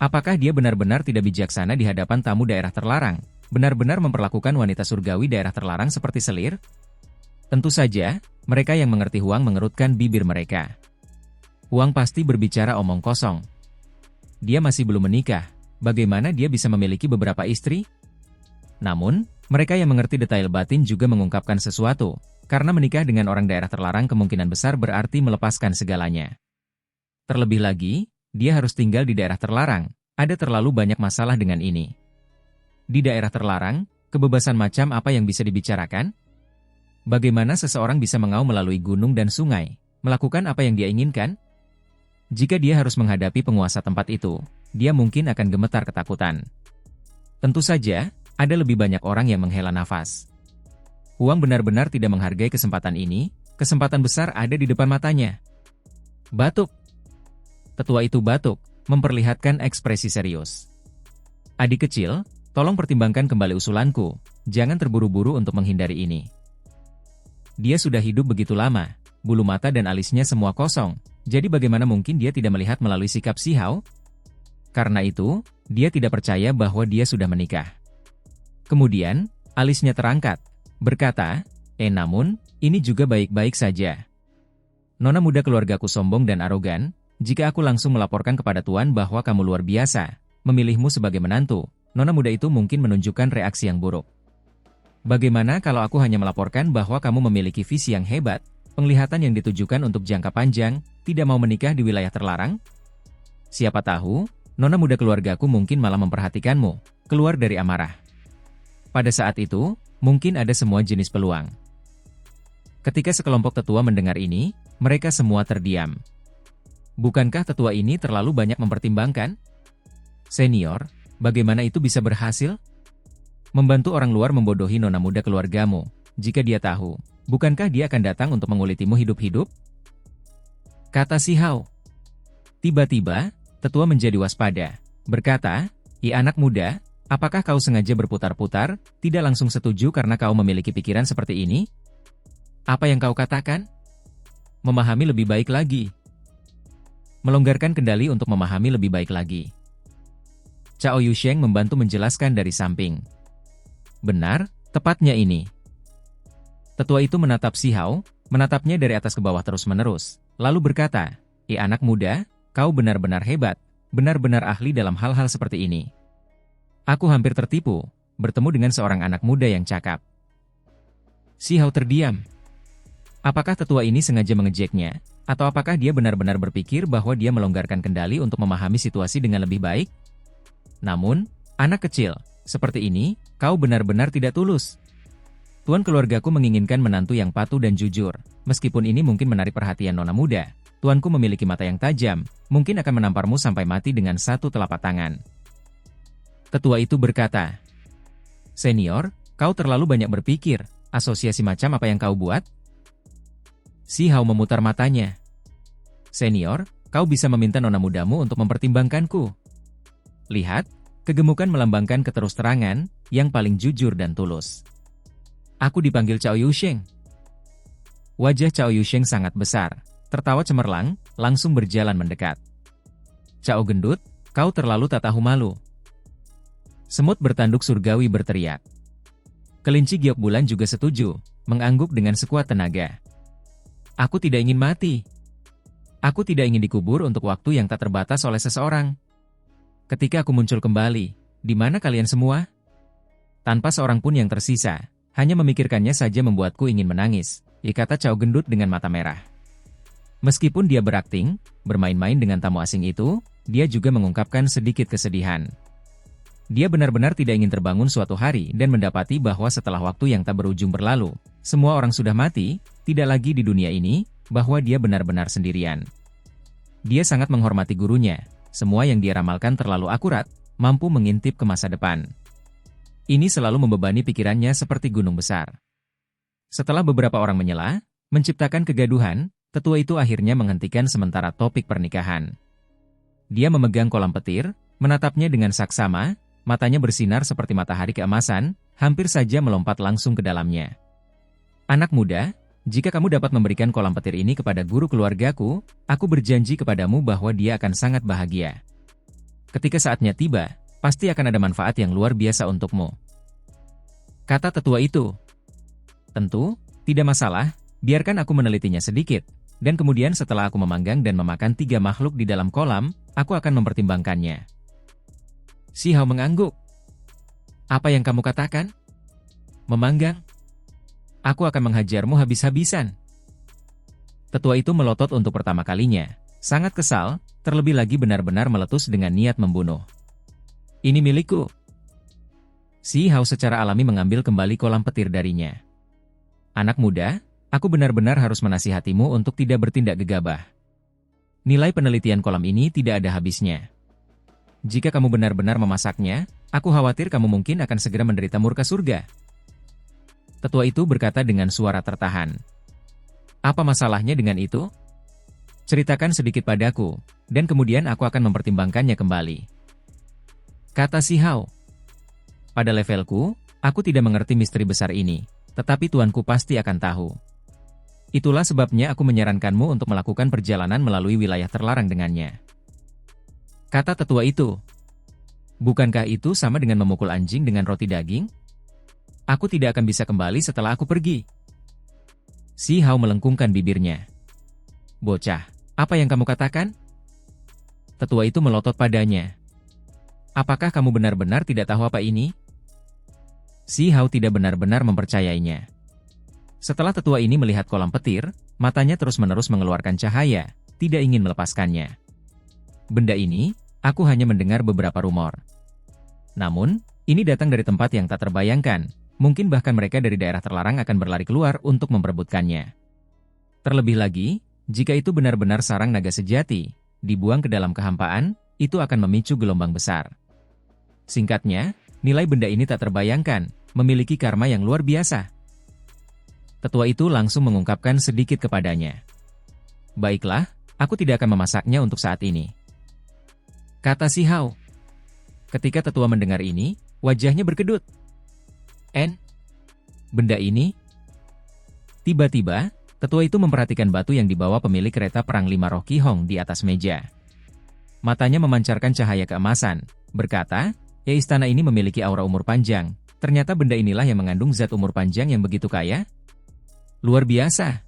Apakah dia benar-benar tidak bijaksana di hadapan tamu daerah terlarang? Benar-benar memperlakukan wanita surgawi daerah terlarang seperti selir? Tentu saja, mereka yang mengerti Huang mengerutkan bibir mereka. Huang pasti berbicara omong kosong. Dia masih belum menikah. Bagaimana dia bisa memiliki beberapa istri? Namun, mereka yang mengerti detail batin juga mengungkapkan sesuatu, karena menikah dengan orang daerah terlarang kemungkinan besar berarti melepaskan segalanya. Terlebih lagi, dia harus tinggal di daerah terlarang, ada terlalu banyak masalah dengan ini. Di daerah terlarang, kebebasan macam apa yang bisa dibicarakan? Bagaimana seseorang bisa mengaum melalui gunung dan sungai, melakukan apa yang dia inginkan? Jika dia harus menghadapi penguasa tempat itu, dia mungkin akan gemetar ketakutan. Tentu saja, ada lebih banyak orang yang menghela nafas. Huang benar-benar tidak menghargai kesempatan ini, kesempatan besar ada di depan matanya. Batuk. Tetua itu batuk, memperlihatkan ekspresi serius. Adik kecil, tolong pertimbangkan kembali usulanku, jangan terburu-buru untuk menghindari ini. Dia sudah hidup begitu lama, bulu mata dan alisnya semua kosong, jadi bagaimana mungkin dia tidak melihat melalui sikap si Hao? Karena itu, dia tidak percaya bahwa dia sudah menikah. Kemudian, alisnya terangkat, berkata, namun, ini juga baik-baik saja. Nona muda keluargaku sombong dan arogan, jika aku langsung melaporkan kepada Tuan bahwa kamu luar biasa, memilihmu sebagai menantu, nona muda itu mungkin menunjukkan reaksi yang buruk. Bagaimana kalau aku hanya melaporkan bahwa kamu memiliki visi yang hebat, penglihatan yang ditujukan untuk jangka panjang, tidak mau menikah di wilayah terlarang? Siapa tahu, nona muda keluargaku mungkin malah memperhatikanmu, keluar dari amarah. Pada saat itu, mungkin ada semua jenis peluang. Ketika sekelompok tetua mendengar ini, mereka semua terdiam. Bukankah tetua ini terlalu banyak mempertimbangkan? Senior, bagaimana itu bisa berhasil? Membantu orang luar membodohi nona muda keluargamu, jika dia tahu, bukankah dia akan datang untuk mengulitimu hidup-hidup? Kata si Hao. Tiba-tiba, tetua menjadi waspada, berkata, anak muda, apakah kau sengaja berputar-putar, tidak langsung setuju karena kau memiliki pikiran seperti ini? Apa yang kau katakan? Memahami lebih baik lagi. Melonggarkan kendali untuk memahami lebih baik lagi. Cao Yusheng membantu menjelaskan dari samping. Benar, tepatnya ini. Tetua itu menatap si Hao, menatapnya dari atas ke bawah terus-menerus, lalu berkata, anak muda, kau benar-benar hebat, benar-benar ahli dalam hal-hal seperti ini. Aku hampir tertipu, bertemu dengan seorang anak muda yang cakap. Si Hao terdiam. Apakah tetua ini sengaja mengejeknya, atau apakah dia benar-benar berpikir bahwa dia melonggarkan kendali untuk memahami situasi dengan lebih baik? Namun, anak kecil, seperti ini, kau benar-benar tidak tulus. Tuan keluargaku menginginkan menantu yang patuh dan jujur, meskipun ini mungkin menarik perhatian nona muda. Tuanku memiliki mata yang tajam, mungkin akan menamparmu sampai mati dengan satu telapak tangan. Tetua itu berkata, Senior, kau terlalu banyak berpikir, asosiasi macam apa yang kau buat? Si Hao memutar matanya. Senior, kau bisa meminta nona mudamu untuk mempertimbangkanku. Lihat, kegemukan melambangkan keterus-terangan, yang paling jujur dan tulus. Aku dipanggil Cao Yusheng. Wajah Cao Yusheng sangat besar, tertawa cemerlang, langsung berjalan mendekat. Cao gendut, kau terlalu tak tahu malu. Semut bertanduk surgawi berteriak. Kelinci giok bulan juga setuju, mengangguk dengan sekuat tenaga. Aku tidak ingin mati. Aku tidak ingin dikubur untuk waktu yang tak terbatas oleh seseorang. Ketika aku muncul kembali, di mana kalian semua? Tanpa seorang pun yang tersisa, hanya memikirkannya saja membuatku ingin menangis, kata Cao gendut dengan mata merah. Meskipun dia berakting, bermain-main dengan tamu asing itu, dia juga mengungkapkan sedikit kesedihan. Dia benar-benar tidak ingin terbangun suatu hari dan mendapati bahwa setelah waktu yang tak berujung berlalu, semua orang sudah mati, tidak lagi di dunia ini, bahwa dia benar-benar sendirian. Dia sangat menghormati gurunya, semua yang dia ramalkan terlalu akurat, mampu mengintip ke masa depan. Ini selalu membebani pikirannya seperti gunung besar. Setelah beberapa orang menyela, menciptakan kegaduhan, tetua itu akhirnya menghentikan sementara topik pernikahan. Dia memegang kolam petir, menatapnya dengan saksama, matanya bersinar seperti matahari keemasan, hampir saja melompat langsung ke dalamnya. Anak muda, jika kamu dapat memberikan kolam petir ini kepada guru keluargaku, aku berjanji kepadamu bahwa dia akan sangat bahagia. Ketika saatnya tiba, pasti akan ada manfaat yang luar biasa untukmu. Kata tetua itu. Tentu, tidak masalah, biarkan aku menelitinya sedikit, dan kemudian setelah aku memanggang dan memakan 3 makhluk di dalam kolam, aku akan mempertimbangkannya. Si Hao mengangguk. Apa yang kamu katakan? Memanggang? Aku akan menghajarmu habis-habisan. Tetua itu melotot untuk pertama kalinya, sangat kesal, terlebih lagi benar-benar meletus dengan niat membunuh. Ini milikku. Si Hao secara alami mengambil kembali kolam petir darinya. Anak muda, aku benar-benar harus menasihatimu untuk tidak bertindak gegabah. Nilai penelitian kolam ini tidak ada habisnya. Jika kamu benar-benar memasaknya, aku khawatir kamu mungkin akan segera menderita murka surga. Tetua itu berkata dengan suara tertahan. Apa masalahnya dengan itu? Ceritakan sedikit padaku, dan kemudian aku akan mempertimbangkannya kembali. Kata si Hao. Pada levelku, aku tidak mengerti misteri besar ini, tetapi tuanku pasti akan tahu. Itulah sebabnya aku menyarankanmu untuk melakukan perjalanan melalui wilayah terlarang dengannya. Kata tetua itu. Bukankah itu sama dengan memukul anjing dengan roti daging? Aku tidak akan bisa kembali setelah aku pergi. Si Hao melengkungkan bibirnya. Bocah, apa yang kamu katakan? Tetua itu melotot padanya. Apakah kamu benar-benar tidak tahu apa ini? Si Hao tidak benar-benar mempercayainya. Setelah tetua ini melihat kolam petir, matanya terus-menerus mengeluarkan cahaya, tidak ingin melepaskannya. Benda ini, aku hanya mendengar beberapa rumor. Namun, ini datang dari tempat yang tak terbayangkan. Mungkin bahkan mereka dari daerah terlarang akan berlari keluar untuk memperebutkannya. Terlebih lagi, jika itu benar-benar sarang naga sejati, dibuang ke dalam kehampaan, itu akan memicu gelombang besar. Singkatnya, nilai benda ini tak terbayangkan, memiliki karma yang luar biasa. Tetua itu langsung mengungkapkan sedikit kepadanya. Baiklah, aku tidak akan memasaknya untuk saat ini. Kata si Hao. Ketika tetua mendengar ini, wajahnya berkedut. Benda ini? Tiba-tiba, tetua itu memperhatikan batu yang dibawa pemilik kereta perang 5 roh Qi Hong di atas meja. Matanya memancarkan cahaya keemasan, berkata, ya istana ini memiliki aura umur panjang, ternyata benda inilah yang mengandung zat umur panjang yang begitu kaya? Luar biasa.